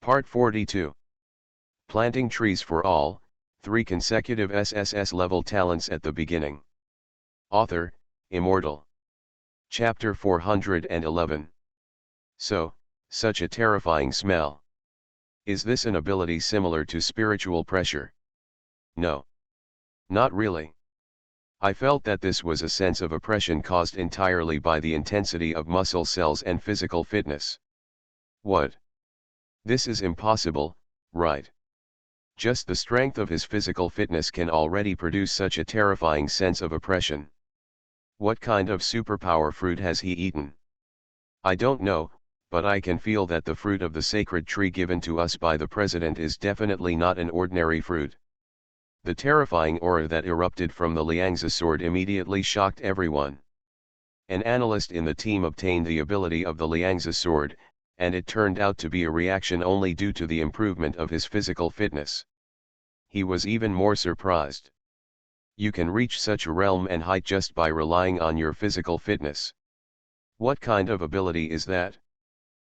Part 42. Planting trees for all, 3 consecutive SSS-level talents at the beginning. Author, Immortal. Chapter 411. So, such a terrifying smell. Is this an ability similar to spiritual pressure? No. Not really. I felt that this was a sense of oppression caused entirely by the intensity of muscle cells and physical fitness. What? This is impossible, right? Just the strength of his physical fitness can already produce such a terrifying sense of oppression. What kind of superpower fruit has he eaten? I don't know, but I can feel that the fruit of the sacred tree given to us by the president is definitely not an ordinary fruit. The terrifying aura that erupted from the Liangzi sword immediately shocked everyone. An analyst in the team obtained the ability of the Liangzi sword, and it turned out to be a reaction only due to the improvement of his physical fitness. He was even more surprised. You can reach such a realm and height just by relying on your physical fitness. What kind of ability is that?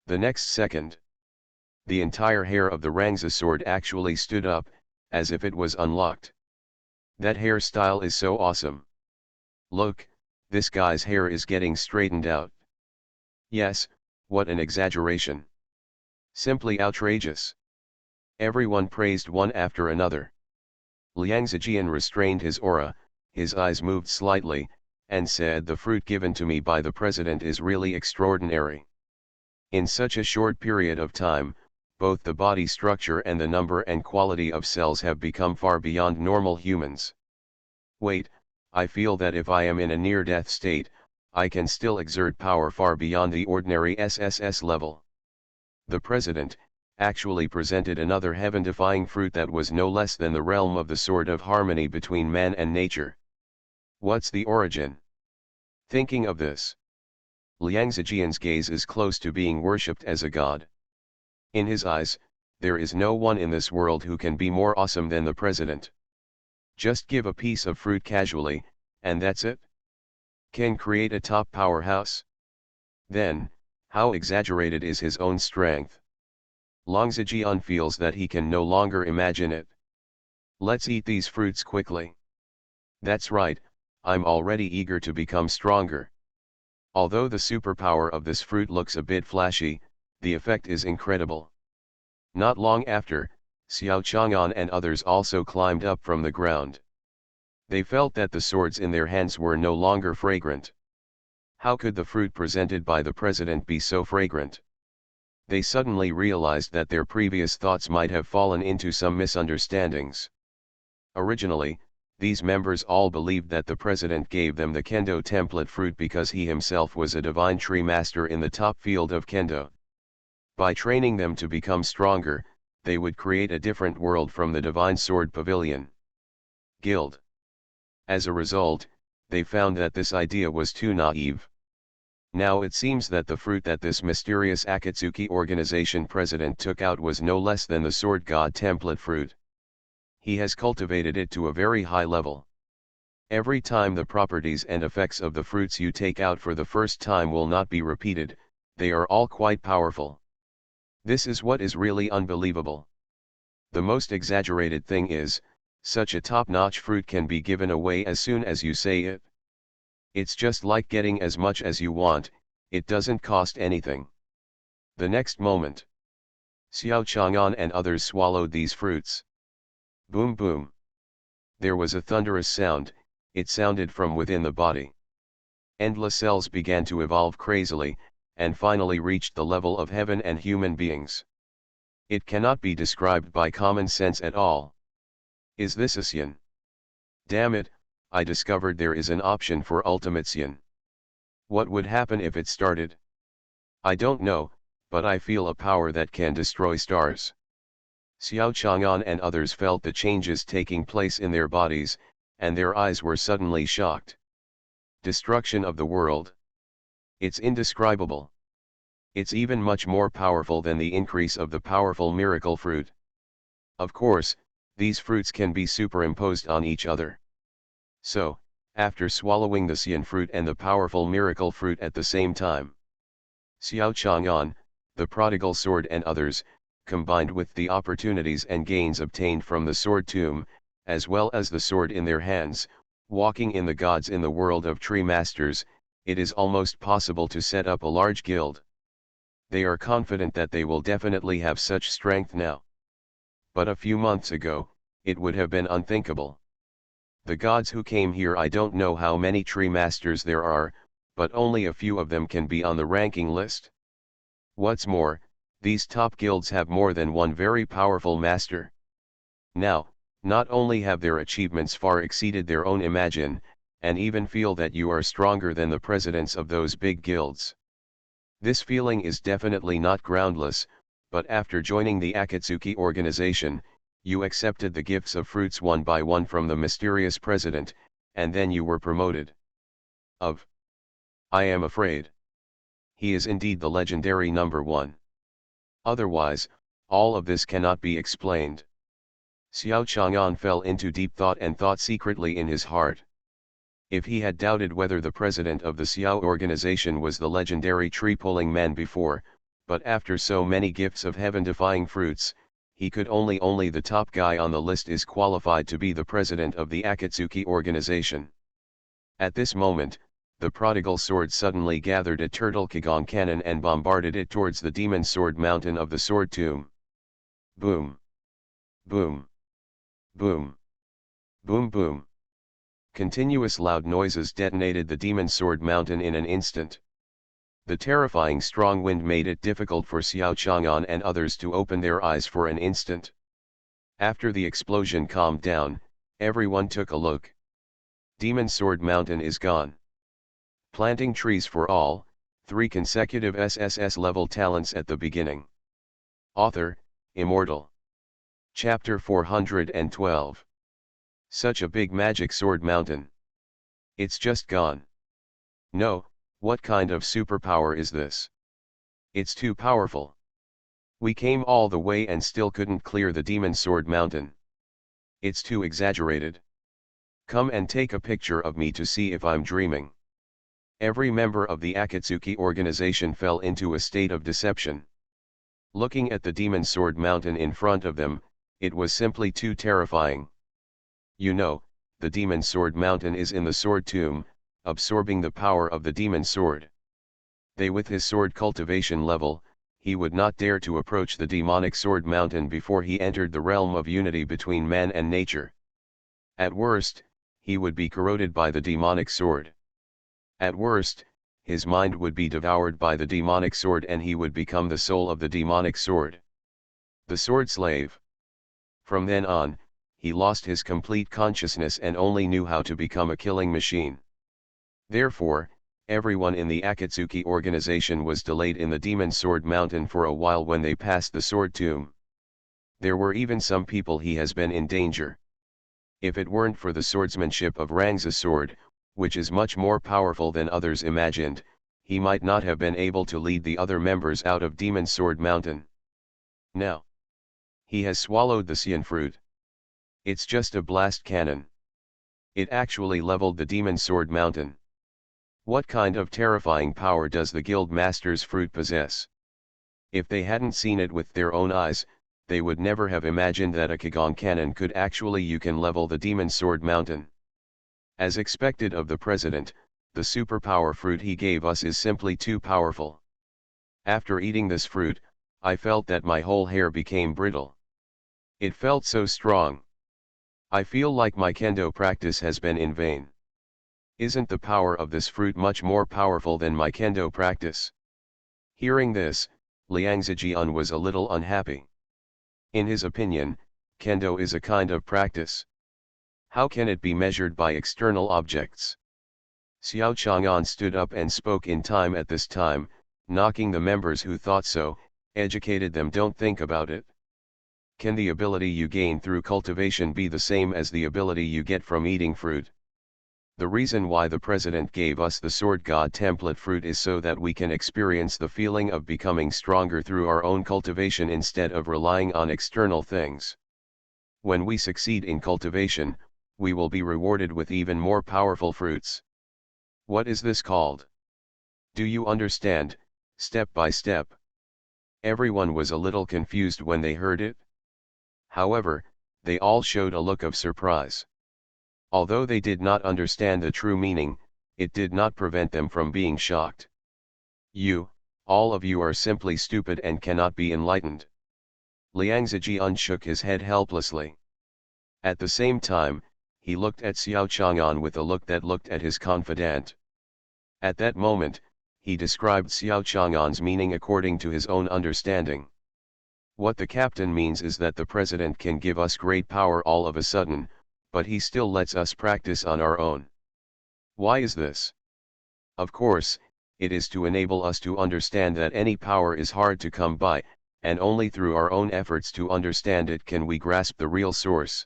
The next second, the entire hair of the Rangzi sword actually stood up, as if it was unlocked. That hairstyle is so awesome. Look, this guy's hair is getting straightened out. Yes, what an exaggeration. Simply outrageous. Everyone praised one after another. Liang Zijian restrained his aura, his eyes moved slightly, and said, "The fruit given to me by the president is really extraordinary." In such a short period of time, both the body structure and the number and quality of cells have become far beyond normal humans. Wait, I feel that if I am in a near-death state, I can still exert power far beyond the ordinary SSS level. The president actually presented another heaven-defying fruit that was no less than the realm of the sword of harmony between man and nature. What's the origin? Thinking of this, Liang Zijian's gaze is close to being worshipped as a god. In his eyes, there is no one in this world who can be more awesome than the president. Just give a piece of fruit casually, and that's it? Can create a top powerhouse? Then, how exaggerated is his own strength? Liang Zijian feels that he can no longer imagine it. Let's eat these fruits quickly. That's right, I'm already eager to become stronger. Although the superpower of this fruit looks a bit flashy, the effect is incredible. Not long after, Xiao Chang'an and others also climbed up from the ground. They felt that the swords in their hands were no longer fragrant. How could the fruit presented by the president be so fragrant? They suddenly realized that their previous thoughts might have fallen into some misunderstandings. Originally, these members all believed that the president gave them the Kendo template fruit because he himself was a divine tree master in the top field of Kendo. By training them to become stronger, they would create a different world from the Divine Sword Pavilion Guild. As a result, they found that this idea was too naive. Now it seems that the fruit that this mysterious Akatsuki organization president took out was no less than the Sword God template fruit. He has cultivated it to a very high level. Every time the properties and effects of the fruits you take out for the first time will not be repeated, they are all quite powerful. This is what is really unbelievable. The most exaggerated thing is, such a top-notch fruit can be given away as soon as you say it. It's just like getting as much as you want, it doesn't cost anything. The next moment, Xiao Chang'an and others swallowed these fruits. Boom boom. There was a thunderous sound, it sounded from within the body. Endless cells began to evolve crazily, and finally reached the level of heaven and human beings. It cannot be described by common sense at all. Is this a Xian? Damn it, I discovered there is an option for Ultimate Xian. What would happen if it started? I don't know, but I feel a power that can destroy stars. Xiao Chang'an and others felt the changes taking place in their bodies, and their eyes were suddenly shocked. Destruction of the world. It's indescribable. It's even much more powerful than the increase of the powerful miracle fruit. Of course, these fruits can be superimposed on each other. So, after swallowing the Xian fruit and the powerful miracle fruit at the same time, Xiao Chang'an, the prodigal sword and others, combined with the opportunities and gains obtained from the sword tomb, as well as the sword in their hands, walking in the gods in the world of tree masters, it is almost possible to set up a large guild. They are confident that they will definitely have such strength now. But a few months ago, it would have been unthinkable. The gods who came here, I don't know how many tree masters there are, but only a few of them can be on the ranking list. What's more, these top guilds have more than one very powerful master. Now, not only have their achievements far exceeded their own imagine, and even feel that you are stronger than the presidents of those big guilds. This feeling is definitely not groundless, but after joining the Akatsuki organization, you accepted the gifts of fruits one by one from the mysterious president, and then you were promoted. I am afraid. He is indeed the legendary number one. Otherwise, all of this cannot be explained. Xiao Chang'an fell into deep thought and thought secretly in his heart. If he had doubted whether the president of the Xiao organization was the legendary tree-pulling man before, but after so many gifts of heaven-defying fruits, he could only the top guy on the list is qualified to be the president of the Akatsuki organization. At this moment, the prodigal sword suddenly gathered a turtle Kagon cannon and bombarded it towards the demon sword mountain of the sword tomb. Boom! Boom! Boom! Boom boom! Continuous loud noises detonated the demon sword mountain in an instant. The terrifying strong wind made it difficult for Xiao Chang'an and others to open their eyes for an instant. After the explosion calmed down, everyone took a look. Demon Sword Mountain is gone. Planting trees for all, 3 consecutive SSS-level talents at the beginning. Author, Immortal. Chapter 412. Such a big magic sword mountain. It's just gone. No, what kind of superpower is this? It's too powerful. We came all the way and still couldn't clear the demon sword mountain. It's too exaggerated. Come and take a picture of me to see if I'm dreaming. Every member of the Akatsuki organization fell into a state of deception. Looking at the demon sword mountain in front of them, it was simply too terrifying. You know, the demon sword mountain is in the sword tomb, absorbing the power of the demon sword. With his sword cultivation level, he would not dare to approach the demonic sword mountain before he entered the realm of unity between man and nature. At worst, he would be corroded by the demonic sword. At worst, his mind would be devoured by the demonic sword and he would become the soul of the demonic sword. The sword slave. From then on, he lost his complete consciousness and only knew how to become a killing machine. Therefore, everyone in the Akatsuki organization was delayed in the Demon Sword Mountain for a while when they passed the sword tomb. There were even some people he has been in danger. If it weren't for the swordsmanship of Rang's sword, which is much more powerful than others imagined, he might not have been able to lead the other members out of Demon Sword Mountain. Now, he has swallowed the Xian fruit. It's just a blast cannon. It actually leveled the Demon Sword Mountain. What kind of terrifying power does the Guild Master's fruit possess? If they hadn't seen it with their own eyes, they would never have imagined that a Kagon cannon could actually level the Demon Sword Mountain. As expected of the president, the superpower fruit he gave us is simply too powerful. After eating this fruit, I felt that my whole hair became brittle. It felt so strong. I feel like my kendo practice has been in vain. Isn't the power of this fruit much more powerful than my kendo practice? Hearing this, Liang Zijian was a little unhappy. In his opinion, kendo is a kind of practice. How can it be measured by external objects? Xiao Chang'an stood up and spoke in time at this time, knocking the members who thought so, educated them. Don't think about it. Can the ability you gain through cultivation be the same as the ability you get from eating fruit? The reason why the president gave us the sword god template fruit is so that we can experience the feeling of becoming stronger through our own cultivation instead of relying on external things. When we succeed in cultivation, we will be rewarded with even more powerful fruits. What is this called? Do you understand, step by step? Everyone was a little confused when they heard it. However, they all showed a look of surprise. Although they did not understand the true meaning, it did not prevent them from being shocked. All of you are simply stupid and cannot be enlightened. Liang Zijian shook his head helplessly. At the same time, he looked at Xiao Chang'an with a look that looked at his confidant. At that moment, he described Xiao Chang'an's meaning according to his own understanding. What the captain means is that the president can give us great power all of a sudden, but he still lets us practice on our own. Why is this? Of course, it is to enable us to understand that any power is hard to come by, and only through our own efforts to understand it can we grasp the real source.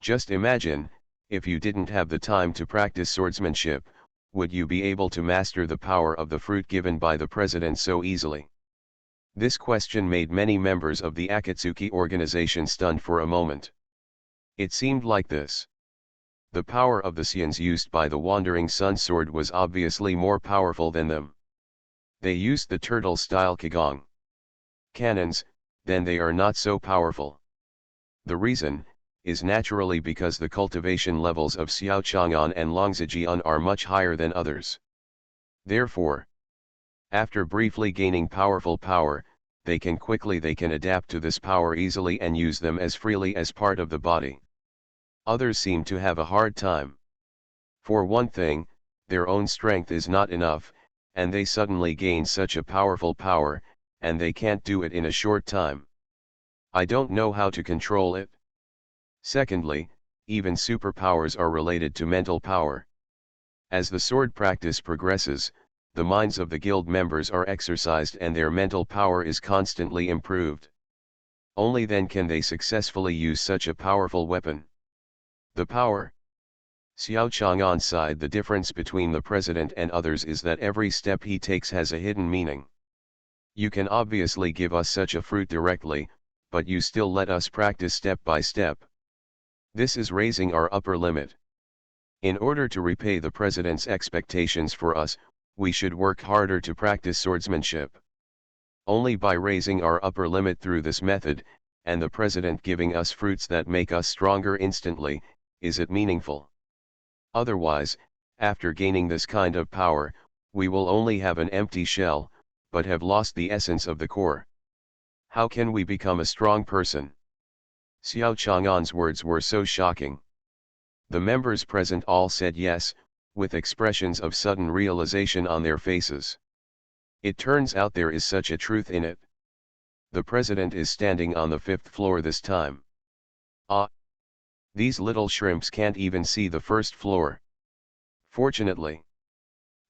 Just imagine, if you didn't have the time to practice swordsmanship, would you be able to master the power of the fruit given by the president so easily? This question made many members of the Akatsuki organization stunned for a moment. It seemed like this. The power of the Xians used by the Wandering Sun sword was obviously more powerful than them. They used the turtle-style Kagong cannons, then they are not so powerful. The reason is naturally because the cultivation levels of Xiao Chang'an and Longzijian are much higher than others. Therefore, after briefly gaining powerful power, they can adapt to this power easily and use them as freely as part of the body. Others seem to have a hard time. For one thing, their own strength is not enough, and they suddenly gain such a powerful power, and they can't do it in a short time. I don't know how to control it. Secondly, even superpowers are related to mental power. As the sword practice progresses, the minds of the guild members are exercised and their mental power is constantly improved. Only then can they successfully use such a powerful weapon. The power. Xiao Chang'an sighed. The difference between the president and others is that every step he takes has a hidden meaning. You can obviously give us such a fruit directly, but you still let us practice step by step. This is raising our upper limit. In order to repay the president's expectations for us, we should work harder to practice swordsmanship. Only by raising our upper limit through this method, and the president giving us fruits that make us stronger instantly, is it meaningful. Otherwise, after gaining this kind of power, we will only have an empty shell, but have lost the essence of the core. How can we become a strong person? Xiao Chang'an's words were so shocking. The members present all said yes, with expressions of sudden realization on their faces. It turns out there is such a truth in it. The president is standing on the 5th floor this time. Ah! These little shrimps can't even see the 1st floor. Fortunately,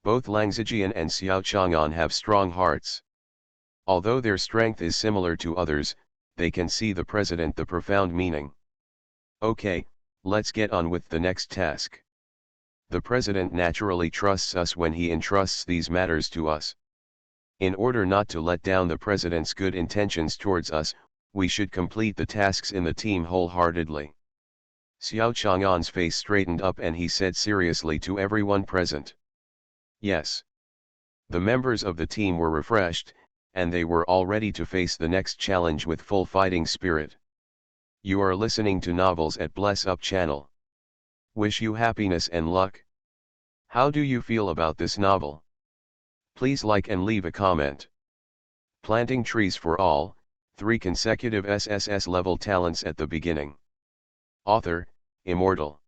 both Lang Zijian and Xiao Chang'an have strong hearts. Although their strength is similar to others, they can see the president the profound meaning. Okay, let's get on with the next task. The president naturally trusts us when he entrusts these matters to us. In order not to let down the president's good intentions towards us, we should complete the tasks in the team wholeheartedly. Xiao Chang'an's face straightened up and he said seriously to everyone present. Yes. The members of the team were refreshed, and they were all ready to face the next challenge with full fighting spirit. You are listening to Novels at Bless Up channel. Wish you happiness and luck. How do you feel about this novel? Please like and leave a comment. Planting trees for all, 3 consecutive SSS-level talents at the beginning. Author, Immortal.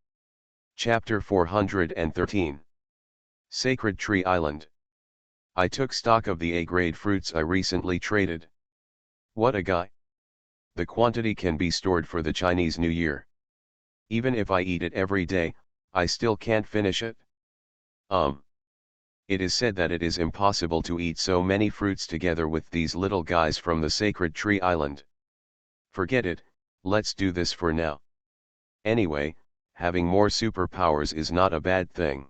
Chapter 413. Sacred Tree Island. I took stock of the A-grade fruits I recently traded. What a guy. The quantity can be stored for the Chinese New Year. Even if I eat it every day, I still can't finish it. It is said that it is impossible to eat so many fruits together with these little guys from the Sacred Tree Island. Forget it, let's do this for now. Anyway, having more superpowers is not a bad thing.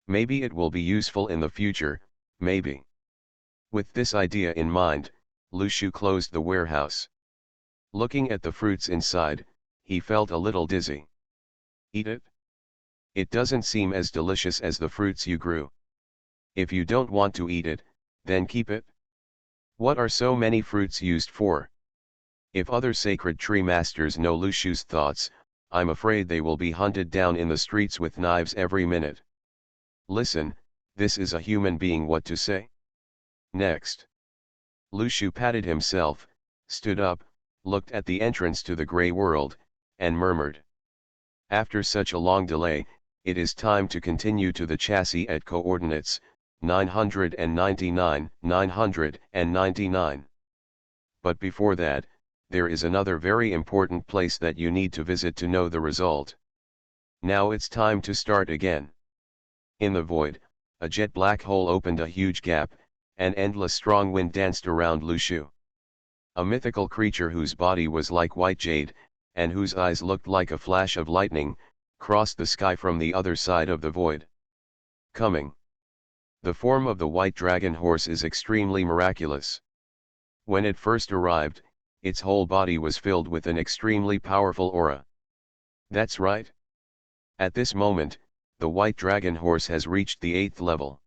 Maybe it will be useful in the future, maybe. With this idea in mind, Lu Shu closed the warehouse. Looking at the fruits inside, he felt a little dizzy. Eat it? It doesn't seem as delicious as the fruits you grew. If you don't want to eat it, then keep it. What are so many fruits used for? If other sacred tree masters know Lu Shu's thoughts, I'm afraid they will be hunted down in the streets with knives every minute. Listen, this is a human being what to say? Next. Lu Shu patted himself, stood up, looked at the entrance to the gray world, and murmured. After such a long delay, it is time to continue to the chassis at coordinates, 999, 999. But before that, there is another very important place that you need to visit to know the result. Now it's time to start again. In the void, a jet black hole opened a huge gap, and endless strong wind danced around Lu Shu. A mythical creature whose body was like white jade, and whose eyes looked like a flash of lightning, crossed the sky from the other side of the void. Coming. The form of the white dragon horse is extremely miraculous. When it first arrived, its whole body was filled with an extremely powerful aura. That's right. At this moment, the white dragon horse has reached the 8th level.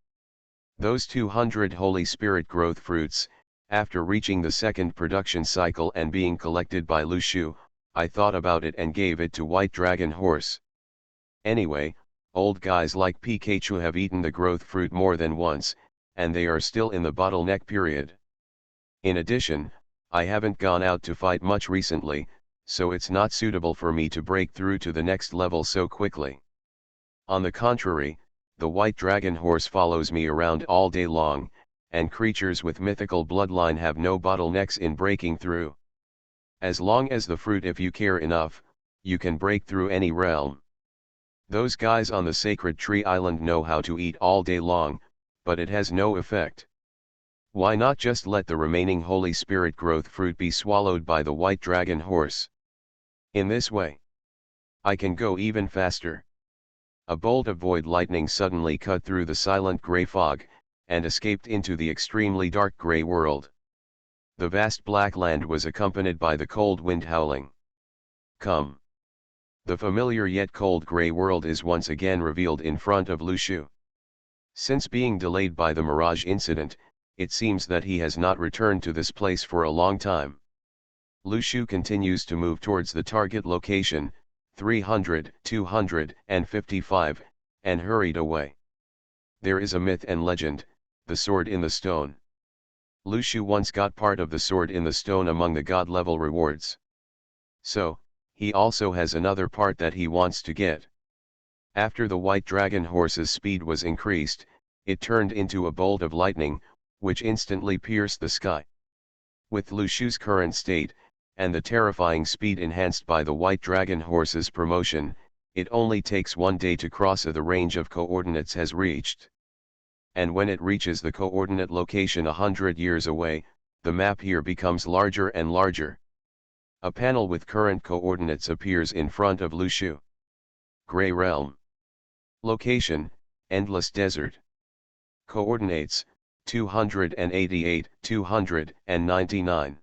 Those 200 Holy Spirit growth fruits, after reaching the second production cycle and being collected by Lu Shu, I thought about it and gave it to White Dragon Horse. Anyway, old guys like Pikachu have eaten the growth fruit more than once, and they are still in the bottleneck period. In addition, I haven't gone out to fight much recently, so it's not suitable for me to break through to the next level so quickly. On the contrary, the White Dragon Horse follows me around all day long, and creatures with mythical bloodline have no bottlenecks in breaking through. As long as the fruit, if you care enough, you can break through any realm. Those guys on the Sacred Tree Island know how to eat all day long, but it has no effect. Why not just let the remaining Holy Spirit growth fruit be swallowed by the White Dragon Horse? In this way, I can go even faster. A bolt of void lightning suddenly cut through the silent gray fog, and escaped into the extremely dark gray world. The vast black land was accompanied by the cold wind howling. Come. The familiar yet cold gray world is once again revealed in front of Lu Shu. Since being delayed by the mirage incident, it seems that he has not returned to this place for a long time. Lu Shu continues to move towards the target location, 300, 255, and hurried away. There is a myth and legend, the sword in the stone. Lu Shu once got part of the sword in the stone among the god-level rewards. So, he also has another part that he wants to get. After the white dragon horse's speed was increased, it turned into a bolt of lightning, which instantly pierced the sky. With Lu Shu's current state, and the terrifying speed enhanced by the white dragon horse's promotion, it only takes 1 day to cross the range of coordinates has reached. And when it reaches the coordinate location 100 years away, the map here becomes larger and larger. A panel with current coordinates appears in front of Lu Shu. Gray Realm. Location, Endless Desert. Coordinates, 288, 299.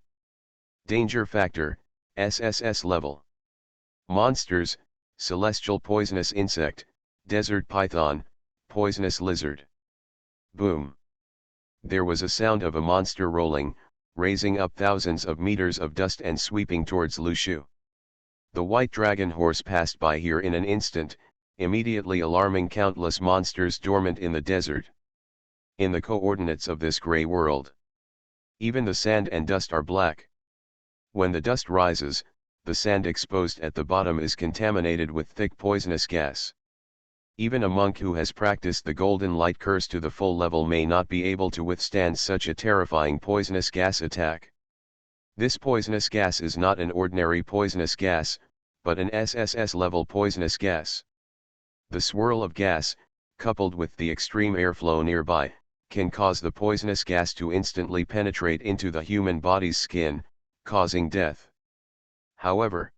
Danger Factor, SSS-level. Monsters, Celestial Poisonous Insect, Desert Python, Poisonous Lizard. Boom. There was a sound of a monster rolling, raising up thousands of meters of dust and sweeping towards Lu Shu. The white dragon horse passed by here in an instant, immediately alarming countless monsters dormant in the desert. In the coordinates of this gray world, even the sand and dust are black. When the dust rises, the sand exposed at the bottom is contaminated with thick poisonous gas. Even a monk who has practiced the golden light curse to the full level may not be able to withstand such a terrifying poisonous gas attack. This poisonous gas is not an ordinary poisonous gas, but an SSS-level poisonous gas. The swirl of gas, coupled with the extreme airflow nearby, can cause the poisonous gas to instantly penetrate into the human body's skin, causing death. However,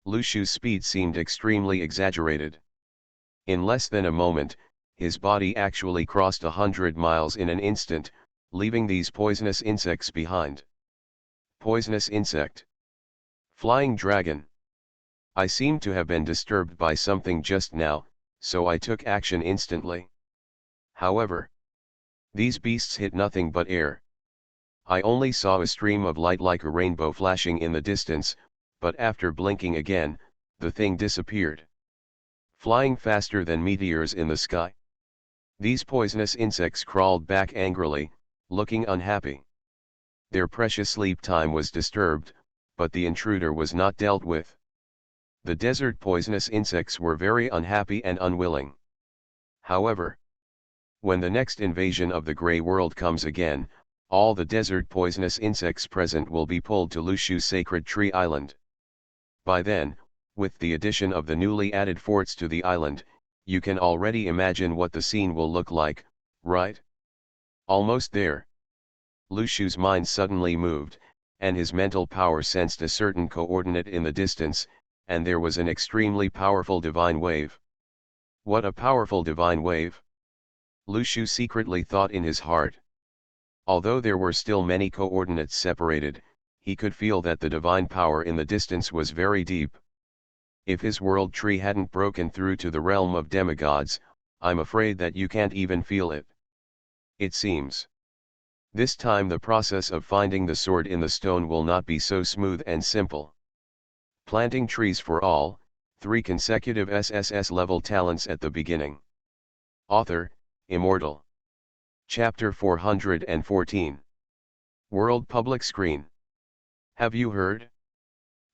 Lu Shu's speed seemed extremely exaggerated. In less than a moment, his body actually crossed 100 miles in an instant, leaving these poisonous insects behind. Poisonous insect. Flying dragon. I seemed to have been disturbed by something just now, so I took action instantly. However, these beasts hit nothing but air. I only saw a stream of light like a rainbow flashing in the distance, but after blinking again, the thing disappeared. Flying faster than meteors in the sky. These poisonous insects crawled back angrily, looking unhappy. Their precious sleep time was disturbed, but the intruder was not dealt with. The desert poisonous insects were very unhappy and unwilling. However, when the next invasion of the Grey World comes again, all the desert poisonous insects present will be pulled to Lushu's sacred tree island. By then, with the addition of the newly added forts to the island, you can already imagine what the scene will look like, right? Almost there. Lushu's mind suddenly moved, and his mental power sensed a certain coordinate in the distance, and there was an extremely powerful divine wave. What a powerful divine wave! Lushu secretly thought in his heart. Although there were still many coordinates separated, he could feel that the divine power in the distance was very deep. If his world tree hadn't broken through to the realm of demigods, I'm afraid that you can't even feel it. It seems. This time the process of finding the sword in the stone will not be so smooth and simple. Planting trees for all, 3 consecutive SSS-level talents at the beginning. Author, Immortal. Chapter 414. World Public Screen. Have you heard?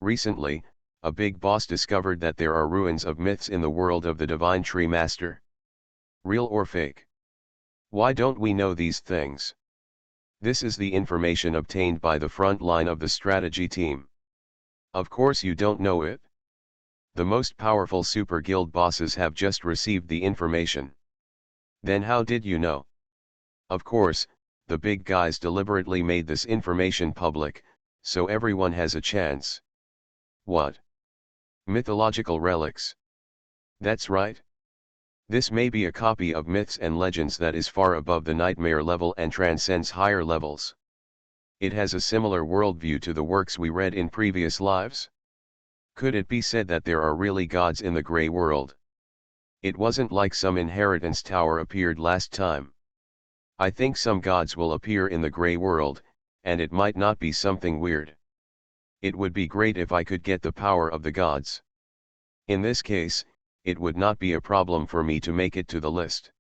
Recently, a big boss discovered that there are ruins of myths in the world of the Divine Tree Master. Real or fake? Why don't we know these things? This is the information obtained by the front line of the strategy team. Of course you don't know it. The most powerful super guild bosses have just received the information. Then how did you know? Of course, the big guys deliberately made this information public, so everyone has a chance. What? Mythological relics. That's right. This may be a copy of myths and legends that is far above the nightmare level and transcends higher levels. It has a similar worldview to the works we read in previous lives. Could it be said that there are really gods in the Grey World? It wasn't like some inheritance tower appeared last time. I think some gods will appear in the Grey World, and it might not be something weird. It would be great if I could get the power of the gods. In this case, it would not be a problem for me to make it to the list.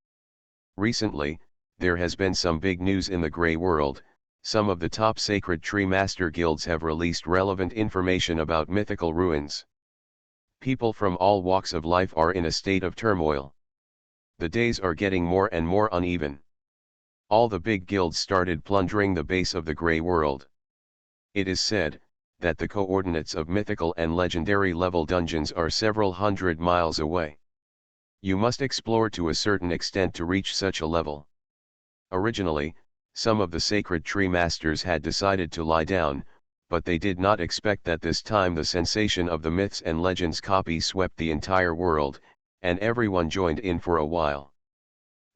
Recently, there has been some big news in the Grey World. Some of the top sacred tree master guilds have released relevant information about mythical ruins. People from all walks of life are in a state of turmoil. The days are getting more and more uneven. All the big guilds started plundering the base of the Grey World. It is said that the coordinates of mythical and legendary level dungeons are several hundred miles away. You must explore to a certain extent to reach such a level. Originally, some of the sacred tree masters had decided to lie down, but they did not expect that this time the sensation of the myths and legends copy swept the entire world, and everyone joined in for a while.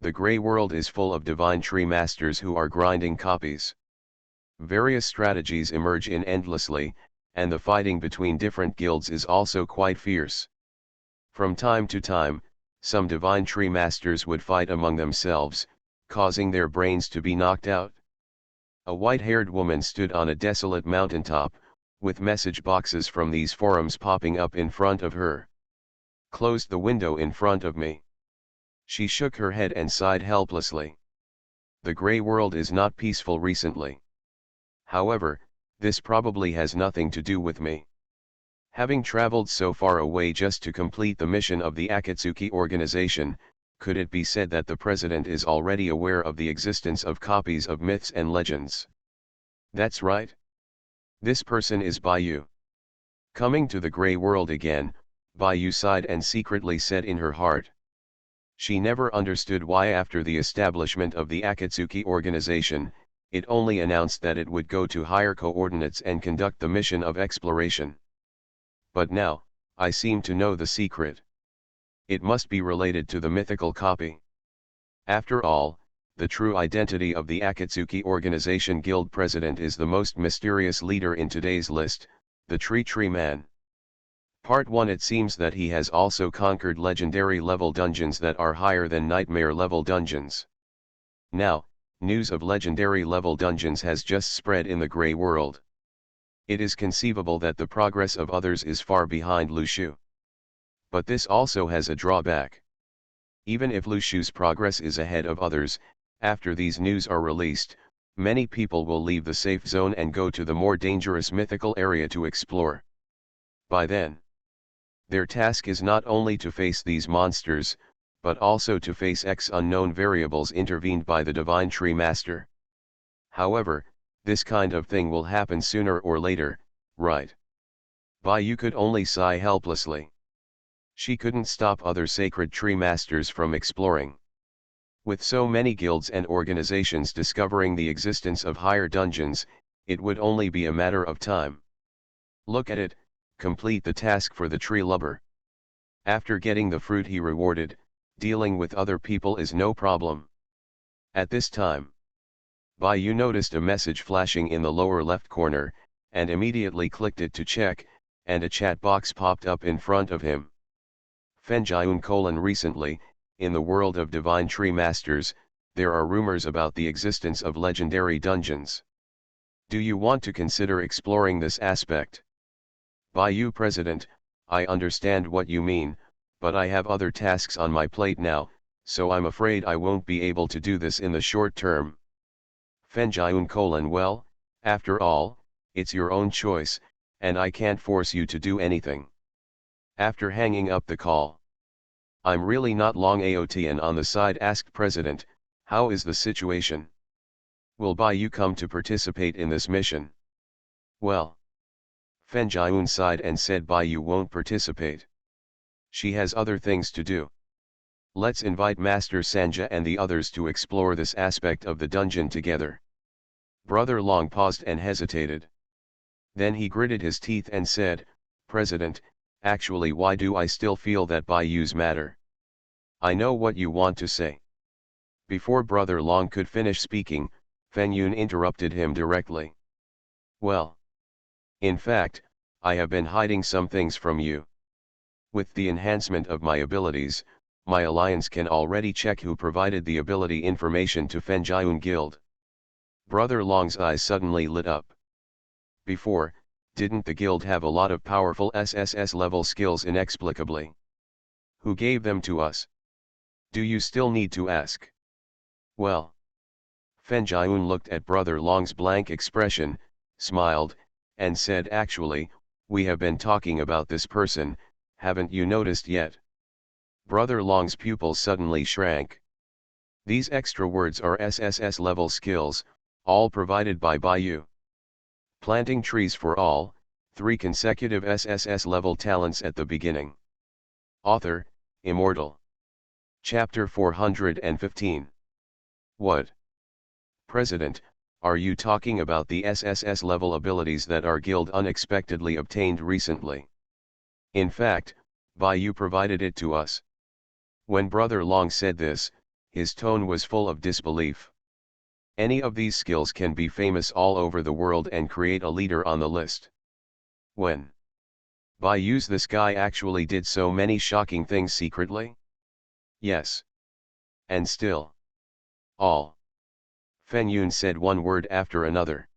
The Grey World is full of divine tree masters who are grinding copies. Various strategies emerge in endlessly, and the fighting between different guilds is also quite fierce. From time to time, some divine tree masters would fight among themselves, causing their brains to be knocked out. A white-haired woman stood on a desolate mountaintop, with message boxes from these forums popping up in front of her. Closed the window in front of me. She shook her head and sighed helplessly. The Grey World is not peaceful recently. However, this probably has nothing to do with me. Having traveled so far away just to complete the mission of the Akatsuki organization, could it be said that the president is already aware of the existence of copies of myths and legends? That's right. This person is Baiyu. Coming to the Grey World again, Baiyu sighed and secretly said in her heart. She never understood why after the establishment of the Akatsuki organization, it only announced that it would go to higher coordinates and conduct the mission of exploration. But now, I seem to know the secret. It must be related to the mythical copy. After all, the true identity of the Akatsuki Organization Guild President is the most mysterious leader in today's list, the Tree Man. Part 1. It seems that he has also conquered legendary level dungeons that are higher than nightmare level dungeons. Now, News of legendary level dungeons has just spread in the Grey world. It is conceivable that the progress of others is far behind Lushu. But this also has a drawback. Even if Lushu's progress is ahead of others, after these news are released, many people will leave the safe zone and go to the more dangerous mythical area to explore. By then, their task is not only to face these monsters, but also to face X unknown variables intervened by the Divine Tree Master. However, this kind of thing will happen sooner or later, right? Baiyu could only sigh helplessly. She couldn't stop other sacred tree masters from exploring. With so many guilds and organizations discovering the existence of higher dungeons, it would only be a matter of time. Look at it, complete the task for the tree lubber. After getting the fruit he rewarded, dealing with other people is no problem. At this time, Baiyu noticed a message flashing in the lower left corner, and immediately clicked it to check, and a chat box popped up in front of him. Fenjiun: recently, in the world of Divine Tree Masters, there are rumors about the existence of legendary dungeons. Do you want to consider exploring this aspect? Baiyu: President, I understand what you mean, but I have other tasks on my plate now, so I'm afraid I won't be able to do this in the short term. Fenjiun: Well, after all, it's your own choice, and I can't force you to do anything. After hanging up the call, I'm really not long AOT, and on the side asked President, how is the situation? Will Baiyu come to participate in this mission? Well, Fenjiun sighed and said Baiyu won't participate. She has other things to do. Let's invite Master Sanja and the others to explore this aspect of the dungeon together. Brother Long paused and hesitated. Then he gritted his teeth and said, President, actually, why do I still feel that Baiyu's matter? I know what you want to say. Before Brother Long could finish speaking, Fenyun interrupted him directly. Well, in fact, I have been hiding some things from you. With the enhancement of my abilities, my alliance can already check who provided the ability information to Fenjiun Guild. Brother Long's eyes suddenly lit up. Before, didn't the guild have a lot of powerful SSS-level skills inexplicably? Who gave them to us? Do you still need to ask? Well. Fenjiun looked at Brother Long's blank expression, smiled, and said, actually, we have been talking about this person, haven't you noticed yet? Brother Long's pupils suddenly shrank. These extra words are SSS-level skills, all provided by Baiyu. Planting trees for all, 3 consecutive SSS-level talents at the beginning. Author, Immortal. Chapter 415. What? President, are you talking about the SSS-level abilities that our guild unexpectedly obtained recently? In fact, Baiyu provided it to us. When Brother Long said this, his tone was full of disbelief. Any of these skills can be famous all over the world and create a leader on the list. When Baiyu's this guy actually did so many shocking things secretly? Yes. And still. All. Fenyun said one word after another.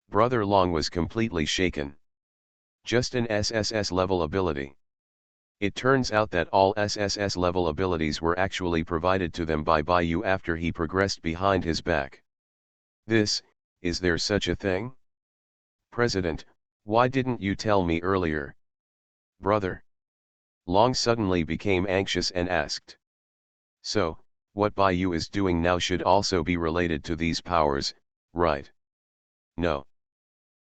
Brother Long was completely shaken. Just an SSS level ability. It turns out that all SSS level abilities were actually provided to them by Baiyu after he progressed behind his back. Is there such a thing? President, why didn't you tell me earlier? Brother Long suddenly became anxious and asked. So, what Baiyu is doing now should also be related to these powers, right? No.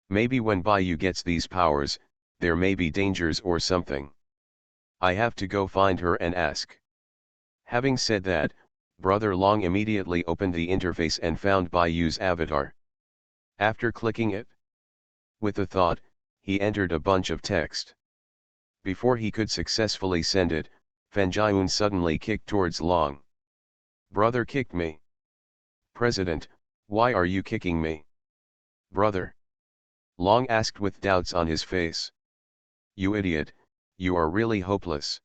Maybe when Baiyu gets these powers, there may be dangers or something. I have to go find her and ask. Having said that, Brother Long immediately opened the interface and found Baiyu's avatar. After clicking it, with a thought, he entered a bunch of text. Before he could successfully send it, Fenjiun suddenly kicked towards Long. Brother kicked me. President, why are you kicking me? Brother Long asked with doubts on his face. You idiot, you are really hopeless.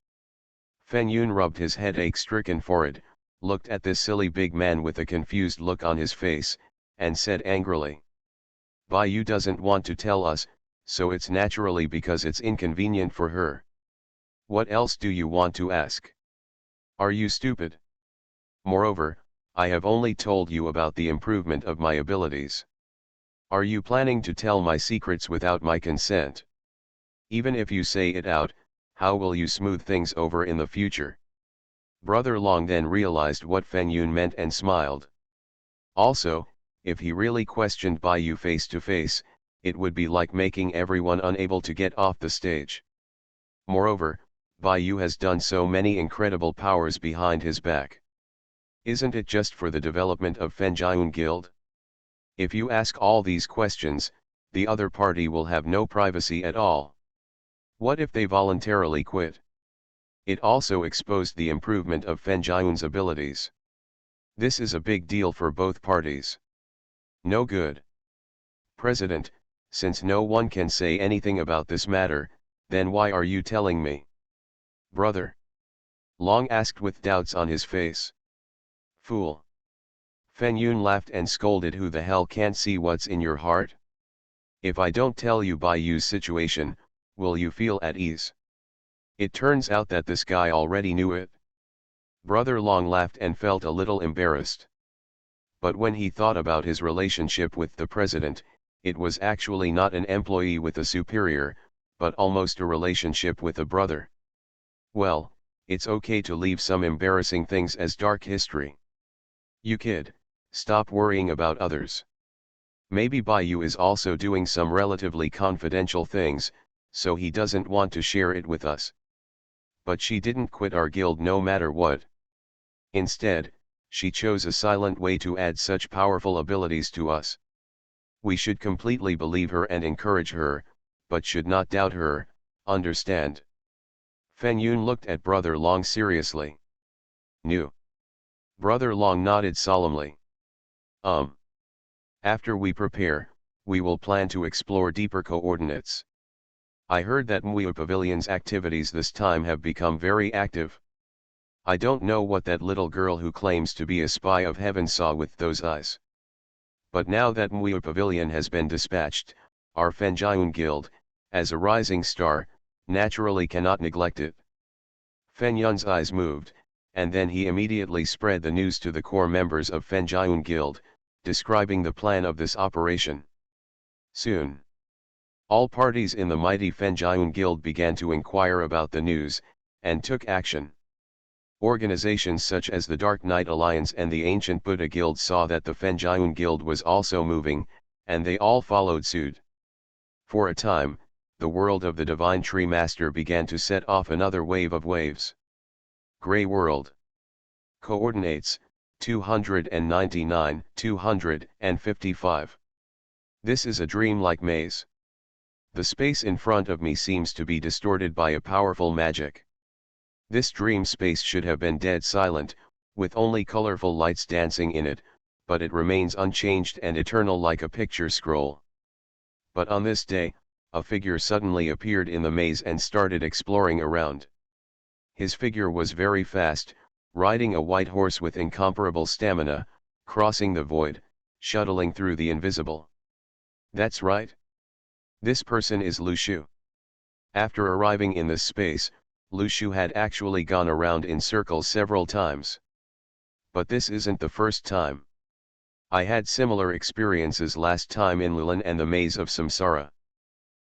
Fenyun rubbed his headache-stricken forehead, looked at this silly big man with a confused look on his face, and said angrily. Bai Yu doesn't want to tell us, so it's naturally because it's inconvenient for her. What else do you want to ask? Are you stupid? Moreover, I have only told you about the improvement of my abilities. Are you planning to tell my secrets without my consent? Even if you say it out, how will you smooth things over in the future? Brother Long then realized what Feng Yun meant and smiled. Also, if he really questioned Bai Yu face to face, it would be like making everyone unable to get off the stage. Moreover, Bai Yu has done so many incredible powers behind his back. Isn't it just for the development of Fenjian Guild? If you ask all these questions, the other party will have no privacy at all. What if they voluntarily quit? It also exposed the improvement of Fenjian's abilities. This is a big deal for both parties. No good. President, since no one can say anything about this matter, then why are you telling me? Brother? Long asked with doubts on his face. Fool. Feng Yun laughed and scolded, who the hell can't see what's in your heart? If I don't tell you Bai Yu's situation, will you feel at ease? It turns out that this guy already knew it. Brother Long laughed and felt a little embarrassed. But when he thought about his relationship with the president, it was actually not an employee with a superior, but almost a relationship with a brother. Well, it's okay to leave some embarrassing things as dark history. You kid, stop worrying about others. Maybe Bai Yu is also doing some relatively confidential things, so he doesn't want to share it with us. But she didn't quit our guild no matter what. Instead, she chose a silent way to add such powerful abilities to us. We should completely believe her and encourage her, but should not doubt her, understand? Feng Yun looked at Brother Long seriously. No. Brother Long nodded solemnly. After we prepare, we will plan to explore deeper coordinates. I heard that Muyo Pavilion's activities this time have become very active. I don't know what that little girl who claims to be a spy of heaven saw with those eyes. But now that Muyo Pavilion has been dispatched, our Fenjian Guild, as a rising star, naturally cannot neglect it. Feng Yun's eyes moved, and then he immediately spread the news to the core members of Fenjian Guild, describing the plan of this operation. Soon, all parties in the mighty Fenjian Guild began to inquire about the news, and took action. Organizations such as the Dark Knight Alliance and the Ancient Buddha Guild saw that the Fenjian Guild was also moving, and they all followed suit. For a time, the world of the Divine Tree Master began to set off another wave of waves. Gray World. Coordinates, 299, 255. This is a dreamlike maze. The space in front of me seems to be distorted by a powerful magic. This dream space should have been dead silent, with only colorful lights dancing in it, but it remains unchanged and eternal like a picture scroll. But on this day, a figure suddenly appeared in the maze and started exploring around. His figure was very fast, riding a white horse with incomparable stamina, crossing the void, shuttling through the invisible. That's right. This person is Lu Shu. After arriving in this space, Lu Shu had actually gone around in circles several times. But this isn't the first time. I had similar experiences last time in Lulan and the Maze of Samsara.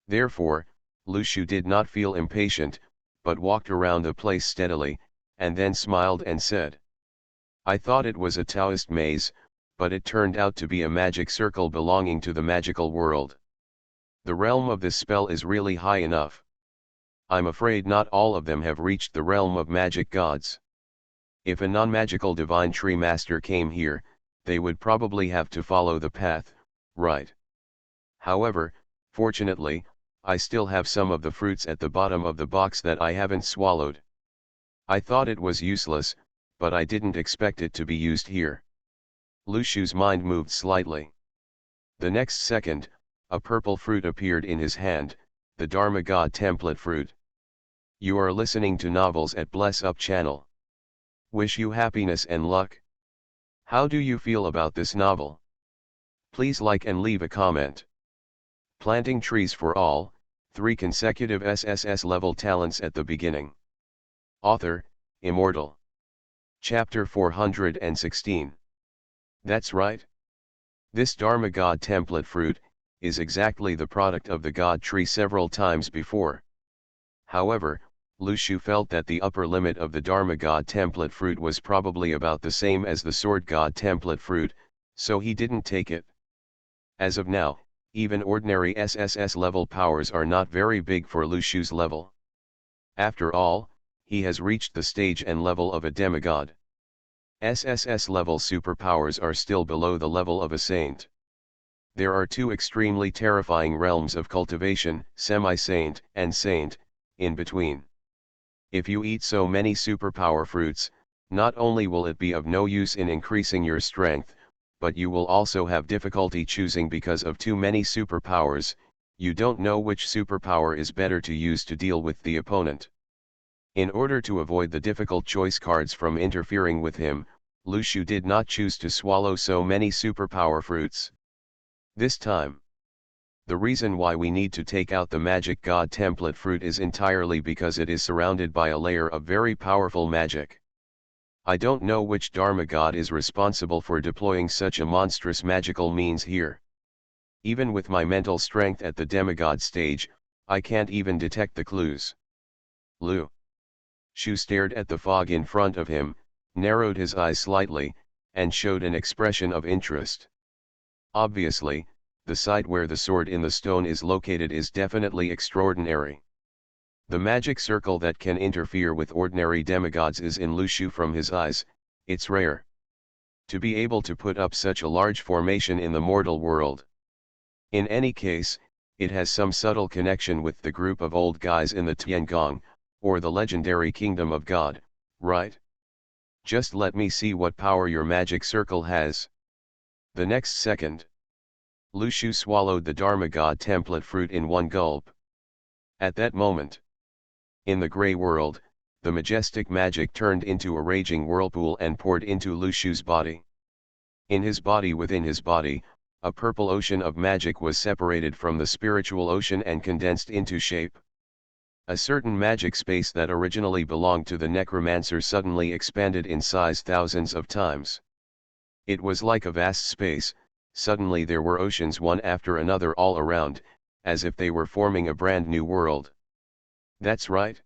Therefore, Lu Shu did not feel impatient, but walked around the place steadily, and then smiled and said, I thought it was a Taoist maze, but it turned out to be a magic circle belonging to the magical world. The realm of this spell is really high enough. I'm afraid not all of them have reached the realm of magic gods. If a non-magical divine tree master came here, they would probably have to follow the path, right? However, fortunately, I still have some of the fruits at the bottom of the box that I haven't swallowed. I thought it was useless, but I didn't expect it to be used here. Lu Shu's mind moved slightly. The next second, a purple fruit appeared in his hand, the Dharma God template fruit. You are listening to novels at Bless Up channel. Wish you happiness and luck. How do you feel about this novel? Please like and leave a comment. Planting trees for all, 3 consecutive SSS-level talents at the beginning. Author, Immortal. Chapter 416. That's right. This Dharma God template fruit is exactly the product of the God tree several times before. However, Lu Shu felt that the upper limit of the Dharma God template fruit was probably about the same as the Sword God template fruit, so he didn't take it. As of now, even ordinary SSS level powers are not very big for Lu Shu's level. After all, he has reached the stage and level of a demigod. SSS level superpowers are still below the level of a saint. There are 2 extremely terrifying realms of cultivation, semi-saint and saint, in between. If you eat so many superpower fruits, not only will it be of no use in increasing your strength, but you will also have difficulty choosing because of too many superpowers. You don't know which superpower is better to use to deal with the opponent. In order to avoid the difficult choice cards from interfering with him, Lu Shu did not choose to swallow so many superpower fruits. This time, the reason why we need to take out the magic god template fruit is entirely because it is surrounded by a layer of very powerful magic. I don't know which Dharma god is responsible for deploying such a monstrous magical means here. Even with my mental strength at the demigod stage, I can't even detect the clues. Lu Shu stared at the fog in front of him, narrowed his eyes slightly, and showed an expression of interest. Obviously, the site where the sword in the stone is located is definitely extraordinary. The magic circle that can interfere with ordinary demigods is in Lu Shu from his eyes. It's rare to be able to put up such a large formation in the mortal world. In any case, it has some subtle connection with the group of old guys in the Tiangong, or the legendary kingdom of God, right? Just let me see what power your magic circle has. The next second, Lu Shu swallowed the Dharma God template fruit in one gulp. At that moment, in the gray world, the majestic magic turned into a raging whirlpool and poured into Lu Shu's body. In his body within his body, a purple ocean of magic was separated from the spiritual ocean and condensed into shape. A certain magic space that originally belonged to the necromancer suddenly expanded in size thousands of times. It was like a vast space. Suddenly there were oceans one after another all around, as if they were forming a brand new world. That's right.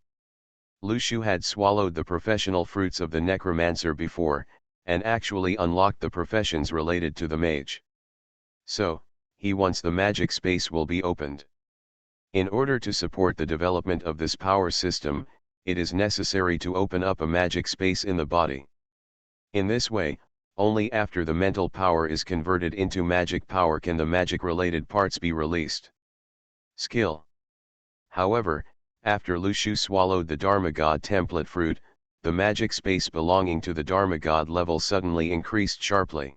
Lu Shu had swallowed the professional fruits of the necromancer before, and actually unlocked the professions related to the mage. So, once the magic space will be opened. In order to support the development of this power system, it is necessary to open up a magic space in the body. In this way, only after the mental power is converted into magic power can the magic-related parts be released. Skill. However, after Lu Shu swallowed the Dharma God template fruit, the magic space belonging to the Dharma God level suddenly increased sharply.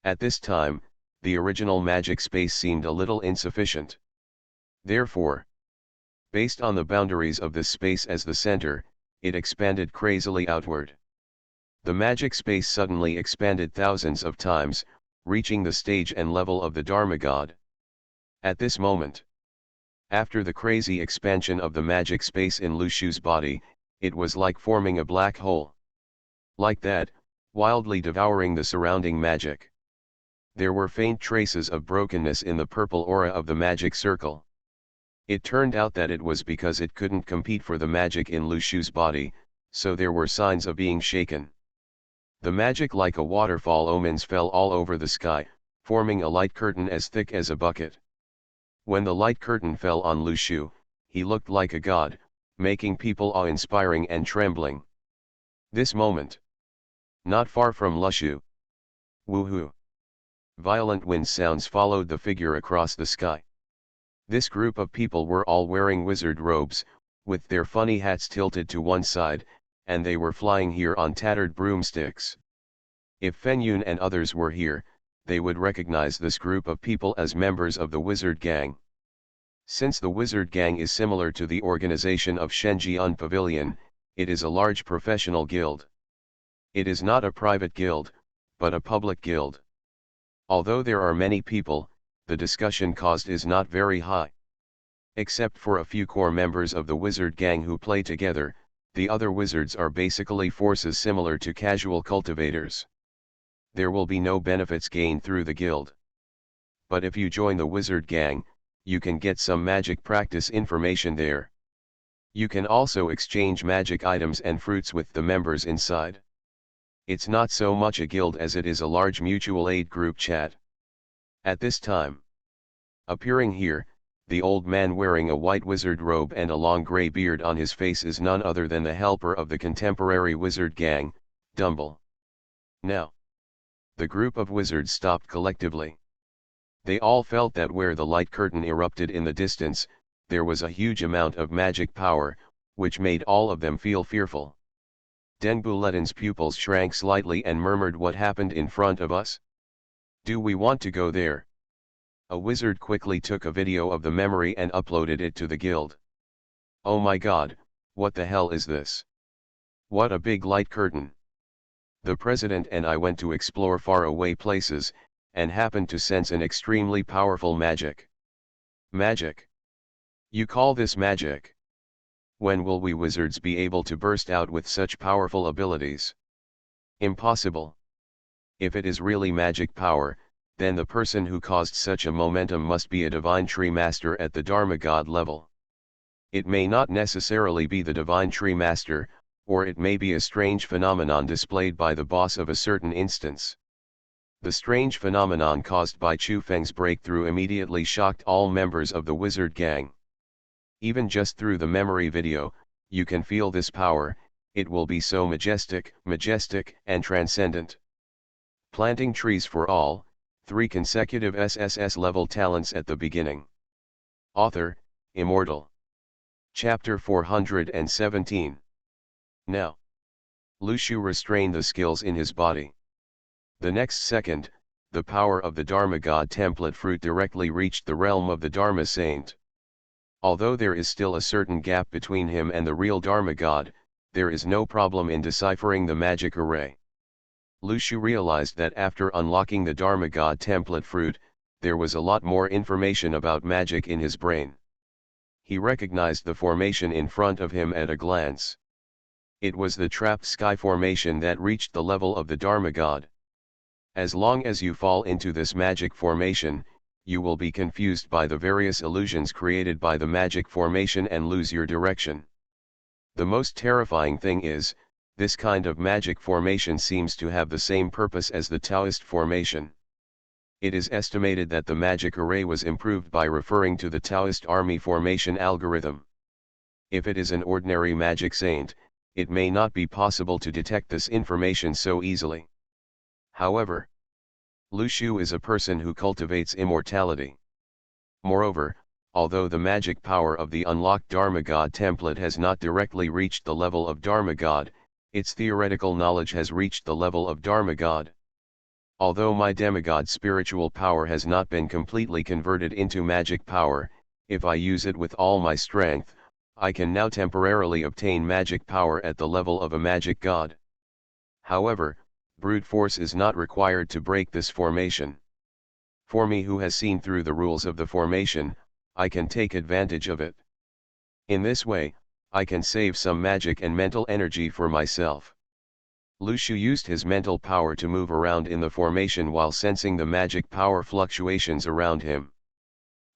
At this time, the original magic space seemed a little insufficient. Therefore, based on the boundaries of this space as the center, it expanded crazily outward. The magic space suddenly expanded thousands of times, reaching the stage and level of the Dharma God. At this moment, after the crazy expansion of the magic space in Lu Shu's body, it was like forming a black hole. Like that, wildly devouring the surrounding magic. There were faint traces of brokenness in the purple aura of the magic circle. It turned out that it was because it couldn't compete for the magic in Lu Shu's body, so there were signs of being shaken. The magic like a waterfall omens fell all over the sky, forming a light curtain as thick as a bucket. When the light curtain fell on Lu Shu, he looked like a god, making people awe-inspiring and trembling. This moment, not far from Lu Shu, woohoo! Violent wind sounds followed the figure across the sky. This group of people were all wearing wizard robes, with their funny hats tilted to one side, and they were flying here on tattered broomsticks. If Feng Yun and others were here, they would recognize this group of people as members of the Wizard Gang. Since the Wizard Gang is similar to the organization of Shenjian Pavilion, it is a large professional guild. It is not a private guild, but a public guild. Although there are many people, the discussion cost is not very high. Except for a few core members of the wizard gang who play together, the other wizards are basically forces similar to casual cultivators. There will be no benefits gained through the guild. But if you join the wizard gang, you can get some magic practice information there. You can also exchange magic items and fruits with the members inside. It's not so much a guild as it is a large mutual aid group chat. At this time, appearing here, the old man wearing a white wizard robe and a long grey beard on his face is none other than the helper of the contemporary wizard gang, Dumble. Now, the group of wizards stopped collectively. They all felt that where the light curtain erupted in the distance, there was a huge amount of magic power, which made all of them feel fearful. Denbuletin's pupils shrank slightly and murmured, "What happened in front of us? Do we want to go there?" A wizard quickly took a video of the memory and uploaded it to the guild. "Oh my god, what the hell is this? What a big light curtain. The president and I went to explore faraway places, and happened to sense an extremely powerful magic." Magic? You call this magic? When will we wizards be able to burst out with such powerful abilities? Impossible. If it is really magic power, then the person who caused such a momentum must be a divine tree master at the Dharma God level. It may not necessarily be the divine tree master, or it may be a strange phenomenon displayed by the boss of a certain instance. The strange phenomenon caused by Chu Feng's breakthrough immediately shocked all members of the wizard gang. Even just through the memory video, you can feel this power. It will be so majestic, and transcendent. Planting trees for all, 3 consecutive SSS-level talents at the beginning. Author, Immortal. Chapter 417. Now, Lu Shu restrained the skills in his body. The next second, the power of the Dharma God template fruit directly reached the realm of the Dharma Saint. Although there is still a certain gap between him and the real Dharma God, there is no problem in deciphering the magic array. Lu Shu realized that after unlocking the Dharma God template fruit, there was a lot more information about magic in his brain. He recognized the formation in front of him at a glance. It was the trapped sky formation that reached the level of the Dharma God. As long as you fall into this magic formation, you will be confused by the various illusions created by the magic formation and lose your direction. The most terrifying thing is, this kind of magic formation seems to have the same purpose as the Taoist formation. It is estimated that the magic array was improved by referring to the Taoist army formation algorithm. If it is an ordinary magic saint, it may not be possible to detect this information so easily. However, Lu Shu is a person who cultivates immortality. Moreover, although the magic power of the unlocked Dharma God template has not directly reached the level of Dharma God, its theoretical knowledge has reached the level of Dharma God. Although my demigod spiritual power has not been completely converted into magic power, if I use it with all my strength, I can now temporarily obtain magic power at the level of a magic god. However, brute force is not required to break this formation. For me who has seen through the rules of the formation, I can take advantage of it. In this way, I can save some magic and mental energy for myself. Lu Shu used his mental power to move around in the formation while sensing the magic power fluctuations around him.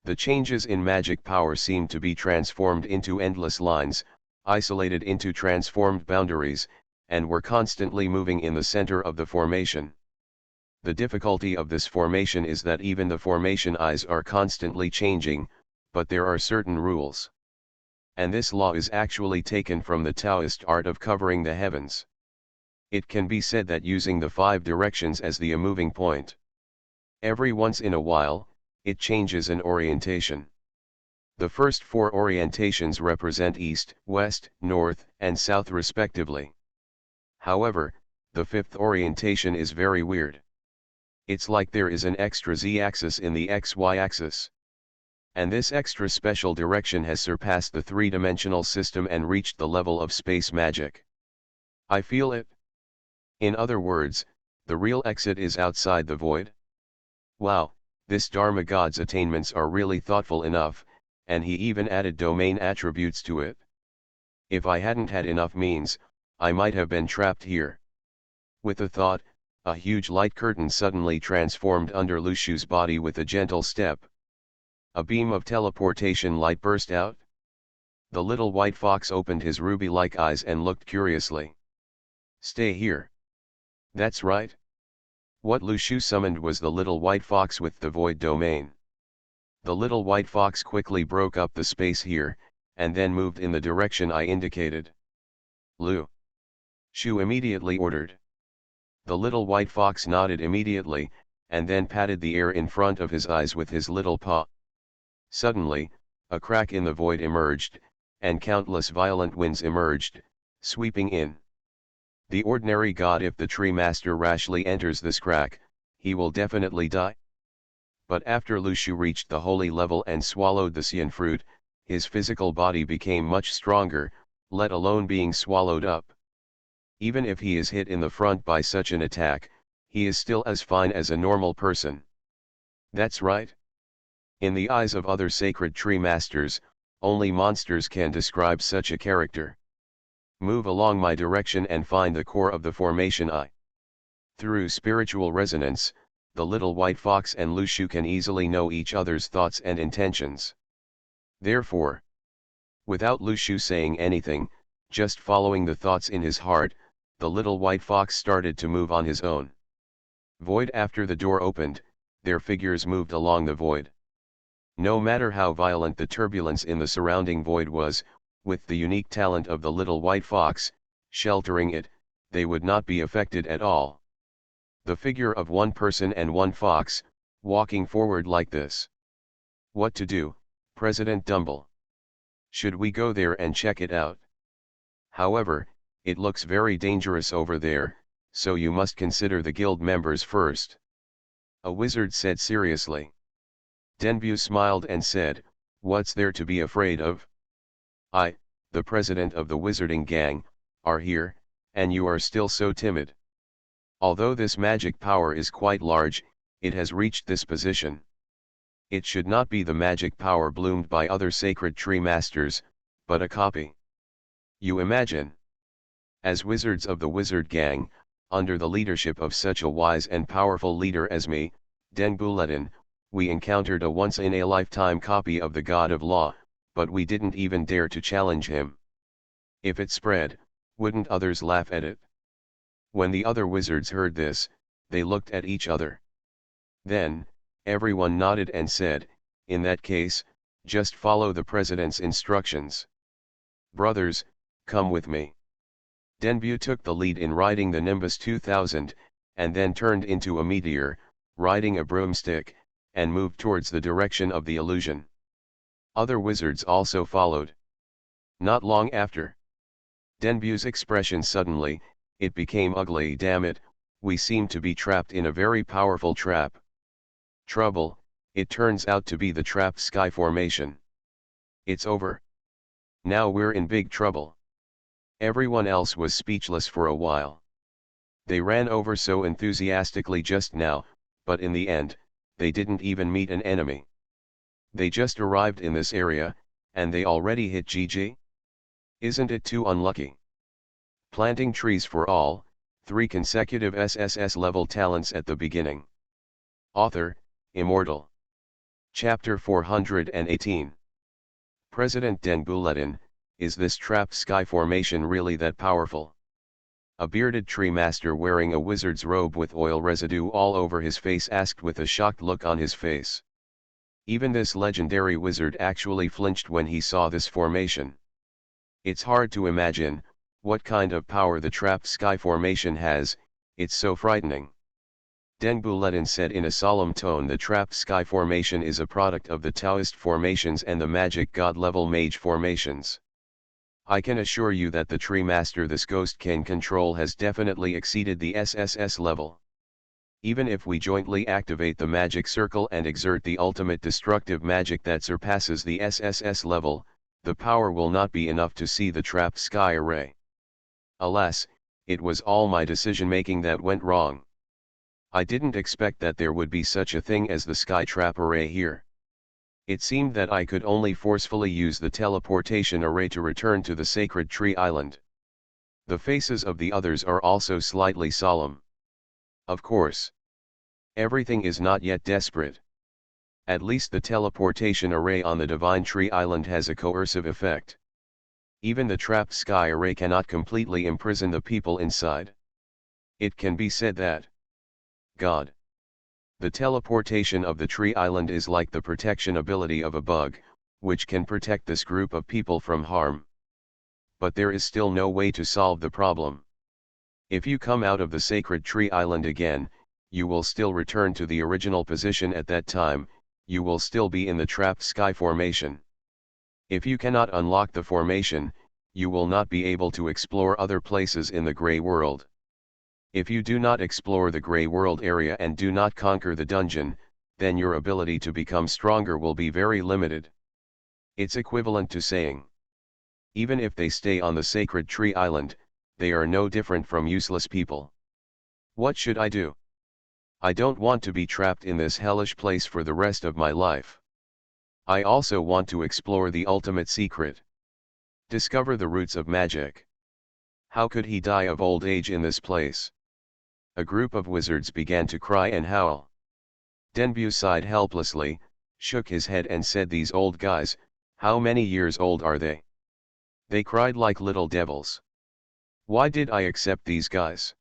The changes in magic power seemed to be transformed into endless lines, isolated into transformed boundaries, and were constantly moving in the center of the formation. The difficulty of this formation is that even the formation eyes are constantly changing, but there are certain rules. And this law is actually taken from the Taoist art of covering the heavens. It can be said that using the 5 directions as the moving point. Every once in a while, it changes an orientation. The first 4 orientations represent east, west, north, and south respectively. However, the 5th orientation is very weird. It's like there is an extra z-axis in the xy axis. And this extra special direction has surpassed the 3-dimensional system and reached the level of space magic. I feel it. In other words, the real exit is outside the void. Wow, this Dharma God's attainments are really thoughtful enough, and he even added domain attributes to it. If I hadn't had enough means, I might have been trapped here. With a thought, a huge light curtain suddenly transformed under Lu Shu's body with a gentle step. A beam of teleportation light burst out. The little white fox opened his ruby-like eyes and looked curiously. Stay here. That's right. What Lu Shu summoned was the little white fox with the void domain. The little white fox quickly broke up the space here, and then moved in the direction I indicated. Lu Shu immediately ordered. The little white fox nodded immediately, and then patted the air in front of his eyes with his little paw. Suddenly, a crack in the void emerged, and countless violent winds emerged, sweeping in. The ordinary god, if the tree master rashly enters this crack, he will definitely die. But after Lu Shu reached the holy level and swallowed the Xian fruit, his physical body became much stronger, let alone being swallowed up. Even if he is hit in the front by such an attack, he is still as fine as a normal person. That's right. In the eyes of other sacred tree masters, only monsters can describe such a character. Move along my direction and find the core of the formation I. Through spiritual resonance, the little white fox and Lu Shu can easily know each other's thoughts and intentions. Therefore, without Lu Shu saying anything, just following the thoughts in his heart, the little white fox started to move on his own. Void. After the door opened, their figures moved along the void. No matter how violent the turbulence in the surrounding void was, with the unique talent of the little white fox, sheltering it, they would not be affected at all. The figure of one person and one fox, walking forward like this. What to do, President Dumble? Should we go there and check it out? However, it looks very dangerous over there, so you must consider the guild members first. A wizard said seriously. Denbu smiled and said, what's there to be afraid of? I, the president of the wizarding gang, are here, and you are still so timid. Although this magic power is quite large, it has reached this position. It should not be the magic power bloomed by other sacred tree masters, but a copy. You imagine? As wizards of the wizard gang, under the leadership of such a wise and powerful leader as me, Denbuletin, we encountered a once-in-a-lifetime copy of the God of Law, but we didn't even dare to challenge him. If it spread, wouldn't others laugh at it? When the other wizards heard this, they looked at each other. Then, everyone nodded and said, in that case, just follow the president's instructions. Brothers, come with me. Denbu took the lead in riding the Nimbus 2000, and then turned into a meteor, riding a broomstick, and moved towards the direction of the illusion. Other wizards also followed. Not long after, Denbu's expression suddenly, it became ugly. Damn it, we seem to be trapped in a very powerful trap. Trouble, it turns out to be the trapped sky formation. It's over. Now we're in big trouble. Everyone else was speechless for a while. They ran over so enthusiastically just now, but in the end, they didn't even meet an enemy. They just arrived in this area, and they already hit GG? Isn't it too unlucky? Planting trees for all, 3 consecutive SSS-level talents at the beginning. Author, Immortal. Chapter 418. President Denbuletin, is this trapped sky formation really that powerful? A bearded tree master wearing a wizard's robe with oil residue all over his face asked with a shocked look on his face. Even this legendary wizard actually flinched when he saw this formation. It's hard to imagine what kind of power the trapped sky formation has, it's so frightening. Denbuletin said in a solemn tone, the trapped sky formation is a product of the Taoist formations and the magic god-level mage formations. I can assure you that the tree master this ghost can control has definitely exceeded the SSS level. Even if we jointly activate the magic circle and exert the ultimate destructive magic that surpasses the SSS level, the power will not be enough to see the trapped sky array. Alas, It was all my decision-making that went wrong. I didn't expect that there would be such a thing as the sky trap array here. It seemed that I could only forcefully use the teleportation array to return to the sacred tree island. The faces of the others are also slightly solemn. Of course. Everything is not yet desperate. At least the teleportation array on the Divine Tree Island has a coercive effect. Even the trapped sky array cannot completely imprison the people inside. It can be said that God. The teleportation of the tree island is like the protection ability of a bug, which can protect this group of people from harm. But there is still no way to solve the problem. If you come out of the sacred tree island again, you will still return to the original position at that time, you will still be in the trapped sky formation. If you cannot unlock the formation, you will not be able to explore other places in the Grey World. If you do not explore the Grey World area and do not conquer the dungeon, then your ability to become stronger will be very limited. It's equivalent to saying, even if they stay on the sacred tree island, they are no different from useless people. What should I do? I don't want to be trapped in this hellish place for the rest of my life. I also want to explore the ultimate secret. Discover the roots of magic. How could he die of old age in this place? A group of wizards began to cry and howl. Denbu sighed helplessly, shook his head and said, "These old guys, how many years old are they? They cried like little devils. Why did I accept these guys?"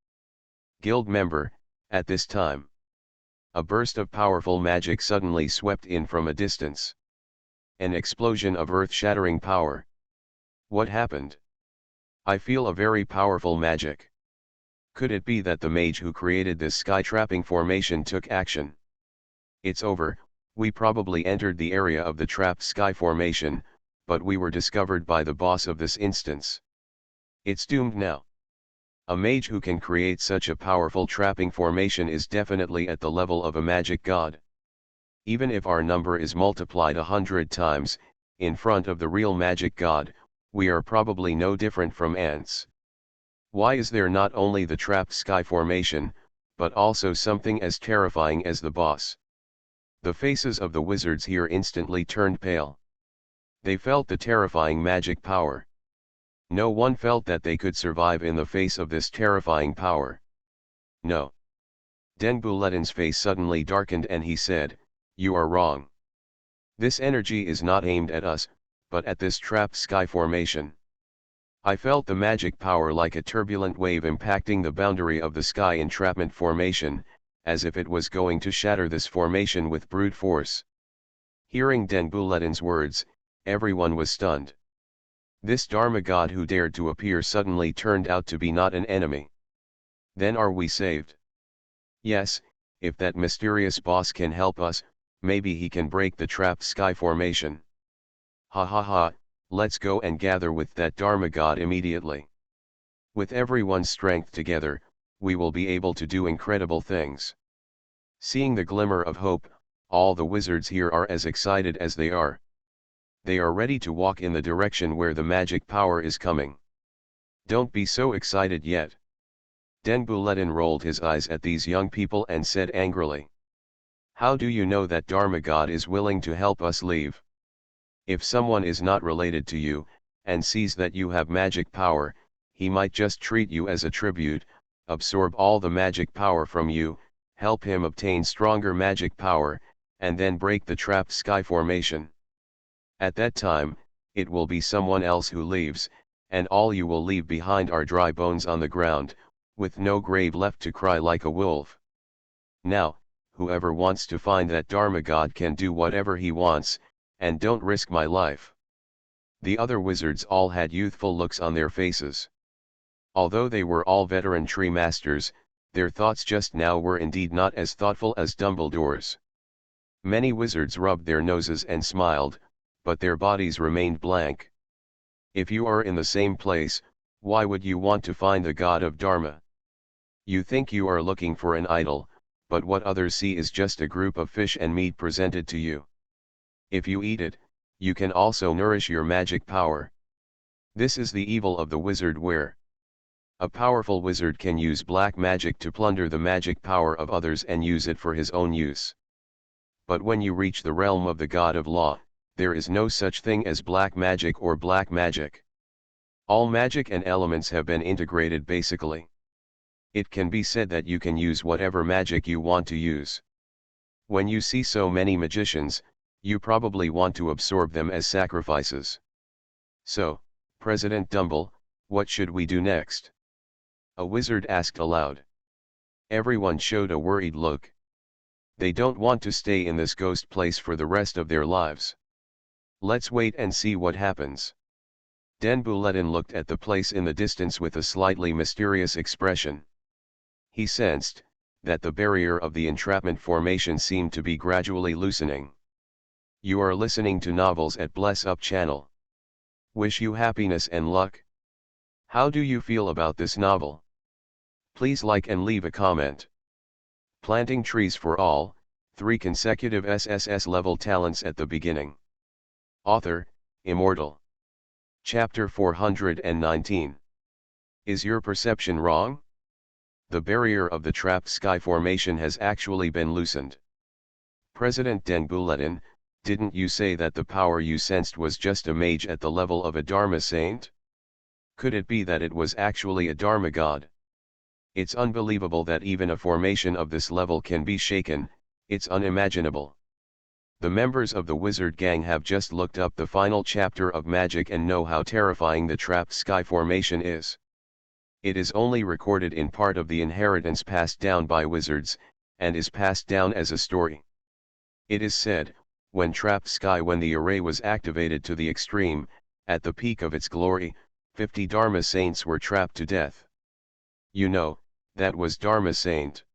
Guild member, at this time. A burst of powerful magic suddenly swept in from a distance. An explosion of earth-shattering power. What happened? I feel a very powerful magic. Could it be that the mage who created this sky-trapping formation took action? It's over, we probably entered the area of the trapped sky formation, but we were discovered by the boss of this instance. It's doomed now. A mage who can create such a powerful trapping formation is definitely at the level of a magic god. Even if our number is multiplied 100 times, in front of the real magic god, we are probably no different from ants. Why is there not only the trapped sky formation, but also something as terrifying as the boss? The faces of the wizards here instantly turned pale. They felt the terrifying magic power. No one felt that they could survive in the face of this terrifying power. No. Denbuletin's face suddenly darkened and he said, "You are wrong. This energy is not aimed at us, but at this trapped sky formation." I felt the magic power like a turbulent wave impacting the boundary of the sky entrapment formation, as if it was going to shatter this formation with brute force. Hearing Denbuletin's words, everyone was stunned. This Dharma god who dared to appear suddenly turned out to be not an enemy. Then are we saved? Yes, if that mysterious boss can help us, maybe he can break the trapped sky formation. Ha ha ha, let's go and gather with that Dharma god immediately. With everyone's strength together, we will be able to do incredible things. Seeing the glimmer of hope, all the wizards here are as excited as they are. They are ready to walk in the direction where the magic power is coming. Don't be so excited yet. Denbuletin rolled his eyes at these young people and said angrily, "How do you know that Dharma god is willing to help us leave? If someone is not related to you, and sees that you have magic power, he might just treat you as a tribute, absorb all the magic power from you, help him obtain stronger magic power, and then break the trapped sky formation. At that time, it will be someone else who leaves, and all you will leave behind are dry bones on the ground, with no grave left to cry like a wolf. Now, whoever wants to find that Dharma god can do whatever he wants, and don't risk my life." The other wizards all had youthful looks on their faces. Although they were all veteran tree masters, their thoughts just now were indeed not as thoughtful as Dumbledore's. Many wizards rubbed their noses and smiled, but their bodies remained blank. If you are in the same place, why would you want to find the god of Dharma? You think you are looking for an idol, but what others see is just a group of fish and meat presented to you. If you eat it, you can also nourish your magic power. This is the evil of the wizard where A powerful wizard can use black magic to plunder the magic power of others and use it for his own use. But when you reach the realm of the God of Law, there is no such thing as black magic or black magic. All magic and elements have been integrated basically. It can be said that you can use whatever magic you want to use. When you see so many magicians, you probably want to absorb them as sacrifices. So, President Dumble, what should we do next? A wizard asked aloud. Everyone showed a worried look. They don't want to stay in this ghost place for the rest of their lives. Let's wait and see what happens. Den Buletin looked at the place in the distance with a slightly mysterious expression. He sensed that the barrier of the entrapment formation seemed to be gradually loosening. You are listening to Novels at Bless Up channel. Wish you happiness and luck. How do you feel about this novel? Please like and leave a comment. Planting trees for all, 3 consecutive SSS-level talents at the beginning. Author, Immortal. Chapter 419. Is your perception wrong? The barrier of the trapped sky formation has actually been loosened. President Den Buletin, didn't you say that the power you sensed was just a mage at the level of a Dharma saint? Could it be that it was actually a Dharma god? It's unbelievable that even a formation of this level can be shaken, it's unimaginable. The members of the wizard gang have just looked up the final chapter of magic and know how terrifying the trapped sky formation is. It is only recorded in part of the inheritance passed down by wizards, and is passed down as a story. It is said, when trapped sky when the array was activated to the extreme, at the peak of its glory, 50 Dharma saints were trapped to death. You know, that was Dharma saint.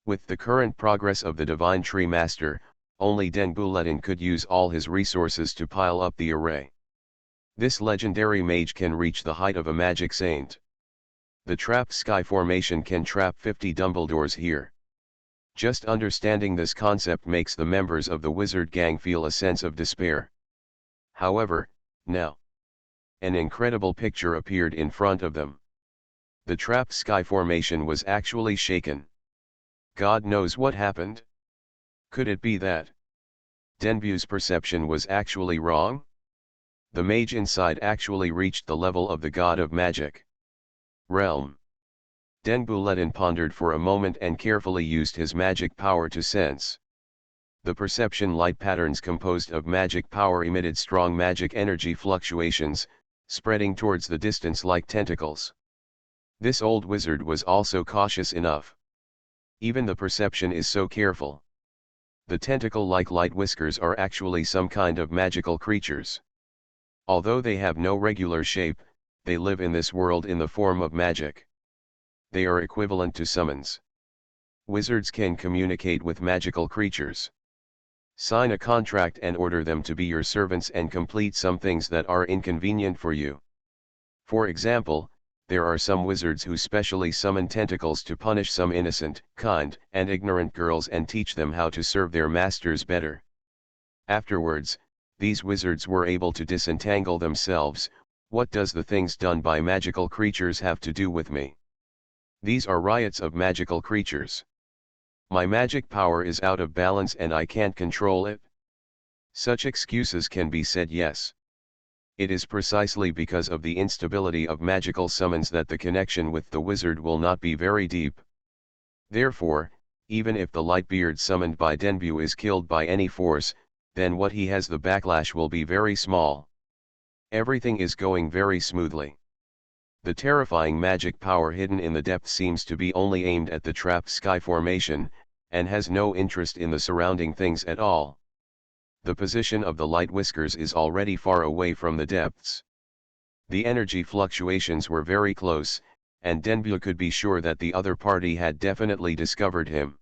With the current progress of the Divine Tree Master, only Den Buletin could use all his resources to pile up the array. This legendary mage can reach the height of a magic saint. The trapped sky formation can trap 50 Dumbledores here. Just understanding this concept makes the members of the wizard gang feel a sense of despair. However, now, an incredible picture appeared in front of them. The trapped sky formation was actually shaken. God knows what happened. Could it be that Denbu's perception was actually wrong? The mage inside actually reached the level of the god of magic. Realm. Den Buletin pondered for a moment and carefully used his magic power to sense. The perception light patterns composed of magic power emitted strong magic energy fluctuations, spreading towards the distance like tentacles. This old wizard was also cautious enough. Even the perception is so careful. The tentacle-like light whiskers are actually some kind of magical creatures. Although they have no regular shape, they live in this world in the form of magic. They are equivalent to summons. Wizards can communicate with magical creatures. Sign a contract and order them to be your servants and complete some things that are inconvenient for you. For example, there are some wizards who specially summon tentacles to punish some innocent, kind, and ignorant girls and teach them how to serve their masters better. Afterwards, these wizards were able to disentangle themselves. What does the things done by magical creatures have to do with me? These are riots of magical creatures. My magic power is out of balance and I can't control it. Such excuses can be said, yes. It is precisely because of the instability of magical summons that the connection with the wizard will not be very deep. Therefore, even if the Lightbeard summoned by Denbu is killed by any force, then what he has the backlash will be very small. Everything is going very smoothly. The terrifying magic power hidden in the depth seems to be only aimed at the trapped sky formation, and has no interest in the surrounding things at all. The position of the light whiskers is already far away from the depths. The energy fluctuations were very close, and Denbu could be sure that the other party had definitely discovered him.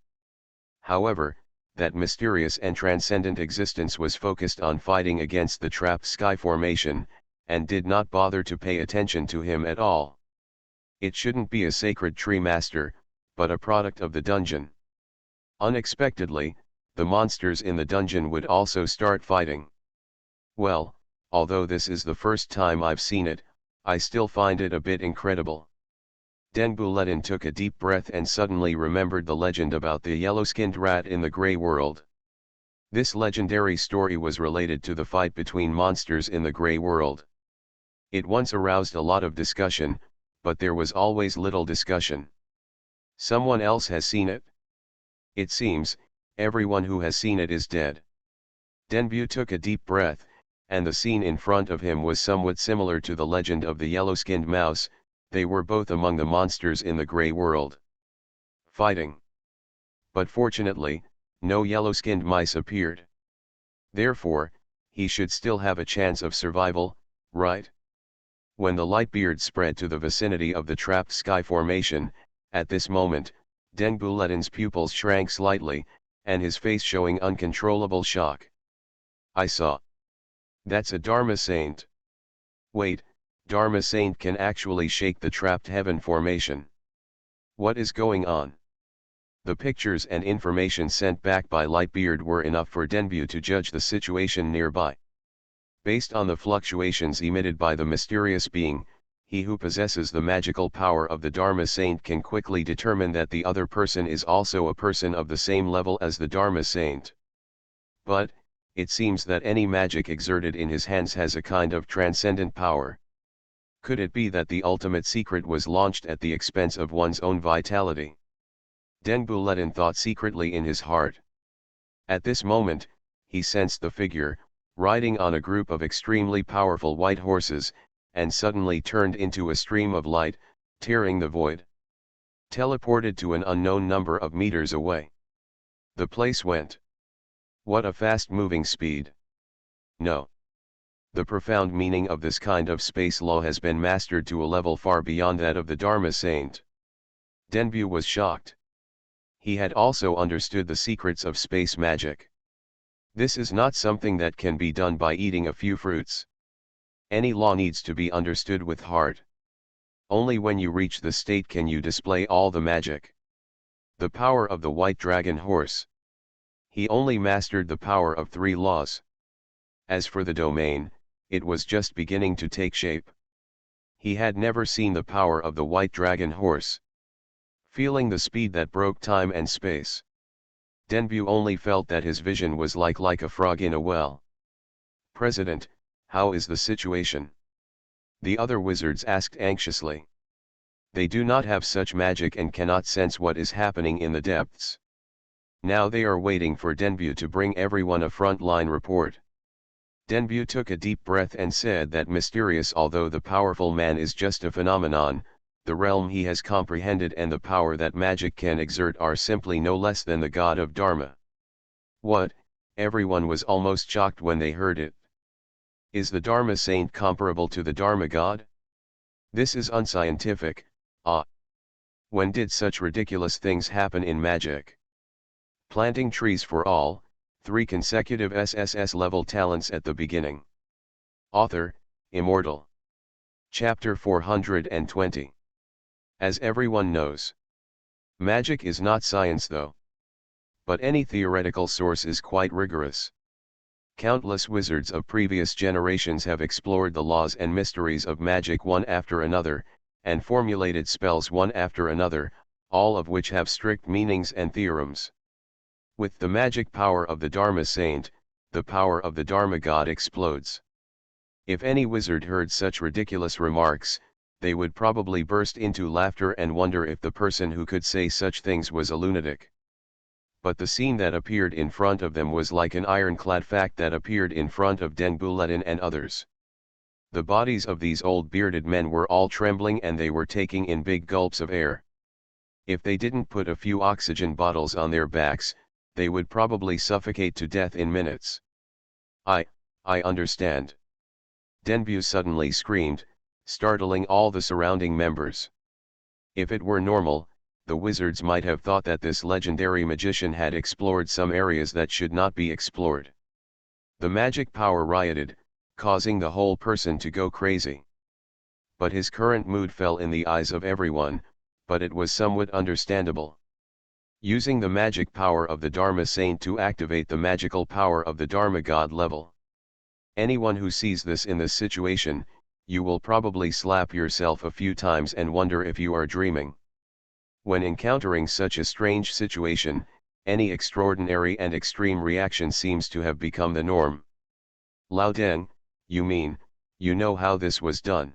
However, that mysterious and transcendent existence was focused on fighting against the trapped sky formation, and did not bother to pay attention to him at all. It shouldn't be a sacred tree master, but a product of the dungeon. Unexpectedly, the monsters in the dungeon would also start fighting. Well, although this is the first time I've seen it, I still find it a bit incredible. Denbuletin took a deep breath and suddenly remembered the legend about the yellow-skinned rat in the Grey World. This legendary story was related to the fight between monsters in the Grey World. It once aroused a lot of discussion, but there was always little discussion. Someone else has seen it? It seems, everyone who has seen it is dead. Denbu took a deep breath, and the scene in front of him was somewhat similar to the legend of the yellow-skinned mouse. They were both among the monsters in the Grey World, fighting. But fortunately, no yellow-skinned mice appeared. Therefore, he should still have a chance of survival, right? When the light beard spread to the vicinity of the trapped sky formation, at this moment, Denbuletin's pupils shrank slightly, and his face showing uncontrollable shock. I saw. That's a Dharma saint. Wait, Dharma saint can actually shake the trapped heaven formation. What is going on? The pictures and information sent back by Lightbeard were enough for Denbu to judge the situation nearby. Based on the fluctuations emitted by the mysterious being, he who possesses the magical power of the Dharma saint can quickly determine that the other person is also a person of the same level as the Dharma saint. But, it seems that any magic exerted in his hands has a kind of transcendent power. Could it be that the ultimate secret was launched at the expense of one's own vitality? Denbuletin thought secretly in his heart. At this moment, he sensed the figure, riding on a group of extremely powerful white horses, and suddenly turned into a stream of light, tearing the void. Teleported to an unknown number of meters away. The place went. What a fast-moving speed. No. The profound meaning of this kind of space law has been mastered to a level far beyond that of the Dharma saint. Denbu was shocked. He had also understood the secrets of space magic. This is not something that can be done by eating a few fruits. Any law needs to be understood with heart. Only when you reach the state can you display all the magic. The power of the white dragon horse. He only mastered the power of 3 laws. As for the domain, it was just beginning to take shape. He had never seen the power of the white dragon horse. Feeling the speed that broke time and space, Denbu only felt that his vision was like a frog in a well. President, how is the situation? The other wizards asked anxiously. They do not have such magic and cannot sense what is happening in the depths. Now they are waiting for Denbu to bring everyone a front-line report. Denbu took a deep breath and said that mysterious, although the powerful man is just a phenomenon, the realm he has comprehended and the power that magic can exert are simply no less than the god of Dharma. What? Everyone was almost shocked when they heard it. Is the Dharma saint comparable to the Dharma god? This is unscientific. When did such ridiculous things happen in magic? Planting trees for all, 3 consecutive SSS-level talents at the beginning. Author, Immortal. Chapter 420. As everyone knows, magic is not science though. But any theoretical source is quite rigorous. Countless wizards of previous generations have explored the laws and mysteries of magic one after another, and formulated spells one after another, all of which have strict meanings and theorems. With the magic power of the Dharma saint, the power of the Dharma god explodes. If any wizard heard such ridiculous remarks, they would probably burst into laughter and wonder if the person who could say such things was a lunatic. But the scene that appeared in front of them was like an ironclad fact that appeared in front of Denbuletin and others. The bodies of these old bearded men were all trembling and they were taking in big gulps of air. If they didn't put a few oxygen bottles on their backs, they would probably suffocate to death in minutes. I understand. Denbu suddenly screamed, startling all the surrounding members. If it were normal, the wizards might have thought that this legendary magician had explored some areas that should not be explored. The magic power rioted, causing the whole person to go crazy. But his current mood fell in the eyes of everyone, but it was somewhat understandable. Using the magic power of the Dharma saint to activate the magical power of the Dharma god level. Anyone who sees this in this situation, you will probably slap yourself a few times and wonder if you are dreaming. When encountering such a strange situation, any extraordinary and extreme reaction seems to have become the norm. Lao Deng, you mean, you know how this was done?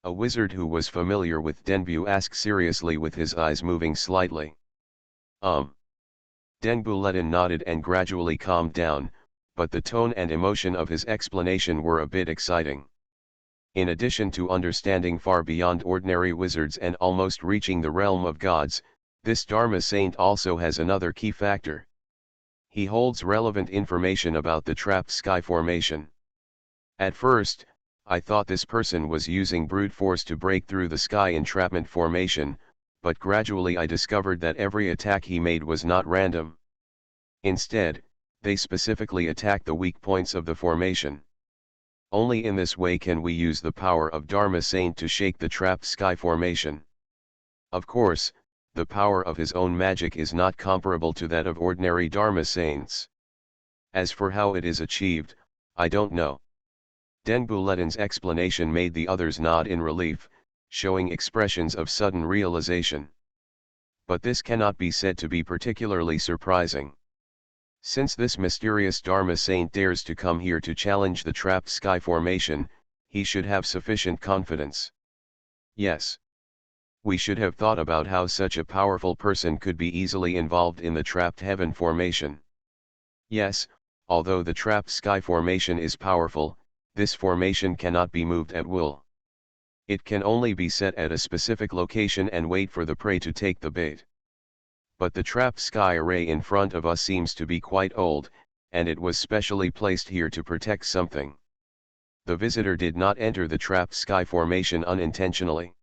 A wizard who was familiar with Denbu asked seriously with his eyes moving slightly. Deng Buletin nodded and gradually calmed down, but the tone and emotion of his explanation were a bit exciting. In addition to understanding far beyond ordinary wizards and almost reaching the realm of gods, this Dharma saint also has another key factor. He holds relevant information about the trapped sky formation. At first, I thought this person was using brute force to break through the sky entrapment formation, but gradually I discovered that every attack he made was not random. Instead, they specifically attacked the weak points of the formation. Only in this way can we use the power of Dharma Saint to shake the trapped sky formation. Of course, the power of his own magic is not comparable to that of ordinary Dharma Saints. As for how it is achieved, I don't know. Deng Buletin's explanation made the others nod in relief, showing expressions of sudden realization. But this cannot be said to be particularly surprising. Since this mysterious Dharma saint dares to come here to challenge the trapped sky formation, he should have sufficient confidence. Yes. We should have thought about how such a powerful person could be easily involved in the trapped heaven formation. Yes, although the trapped sky formation is powerful, this formation cannot be moved at will. It can only be set at a specific location and wait for the prey to take the bait. But the trapped sky array in front of us seems to be quite old, and it was specially placed here to protect something. The visitor did not enter the trapped sky formation unintentionally.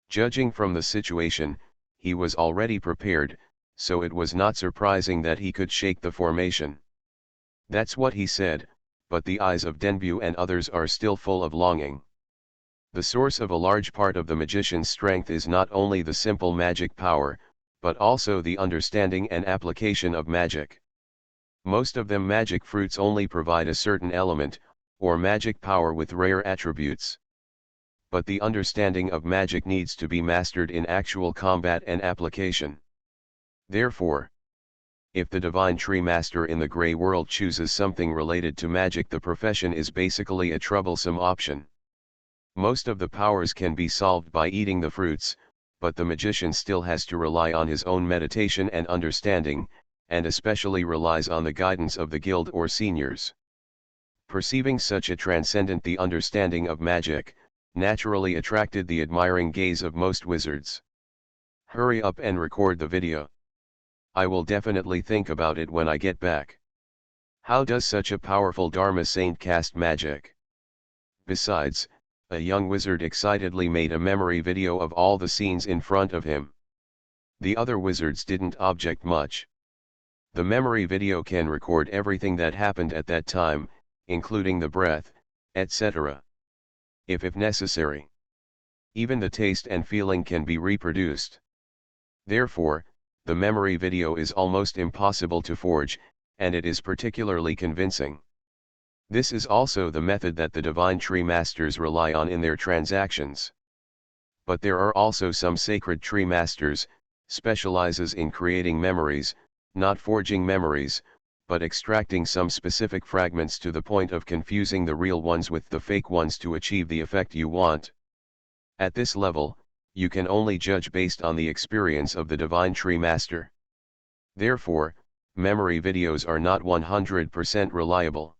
Judging from the situation, he was already prepared, so it was not surprising that he could shake the formation. That's what he said, but the eyes of Denbu and others are still full of longing. The source of a large part of the magician's strength is not only the simple magic power, but also the understanding and application of magic. Most of them magic fruits only provide a certain element, or magic power with rare attributes. But the understanding of magic needs to be mastered in actual combat and application. Therefore, if the divine tree master in the grey world chooses something related to magic, the profession is basically a troublesome option. Most of the powers can be solved by eating the fruits, but the magician still has to rely on his own meditation and understanding, and especially relies on the guidance of the guild or seniors. Perceiving such a transcendent the understanding of magic, naturally attracted the admiring gaze of most wizards. Hurry up and record the video. I will definitely think about it when I get back. How does such a powerful Dharma saint cast magic? Besides, a young wizard excitedly made a memory video of all the scenes in front of him. The other wizards didn't object much. The memory video can record everything that happened at that time, including the breath, etc. If necessary. Even the taste and feeling can be reproduced. Therefore, the memory video is almost impossible to forge, and it is particularly convincing. This is also the method that the divine tree masters rely on in their transactions. But there are also some sacred tree masters, specializes in creating memories, not forging memories, but extracting some specific fragments to the point of confusing the real ones with the fake ones to achieve the effect you want. At this level, you can only judge based on the experience of the divine tree master. Therefore, memory videos are not 100% reliable.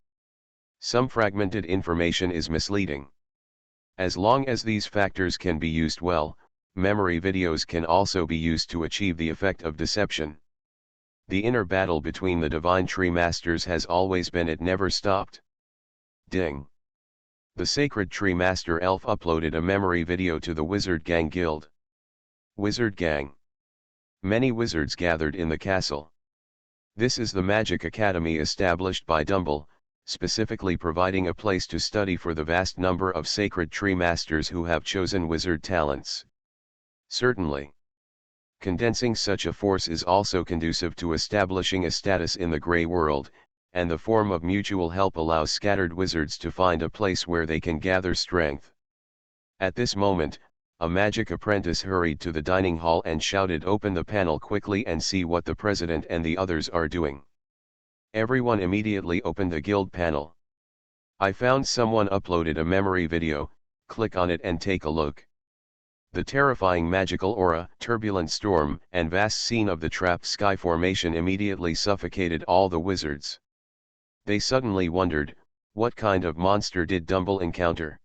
Some fragmented information is misleading. As long as these factors can be used well, memory videos can also be used to achieve the effect of deception. The inner battle between the divine tree masters has always been, it never stopped. Ding. The sacred tree master elf uploaded a memory video to the Wizard Gang Guild. Wizard Gang. Many wizards gathered in the castle. This is the magic academy established by Dumble, specifically providing a place to study for the vast number of sacred tree masters who have chosen wizard talents. Certainly. Condensing such a force is also conducive to establishing a status in the grey world, and the form of mutual help allows scattered wizards to find a place where they can gather strength. At this moment, a magic apprentice hurried to the dining hall and shouted, "Open the panel quickly and see what the president and the others are doing." Everyone immediately opened the guild panel. "I found someone uploaded a memory video, click on it and take a look." The terrifying magical aura, turbulent storm, and vast scene of the trapped sky formation immediately suffocated all the wizards. They suddenly wondered, what kind of monster did Dumble encounter?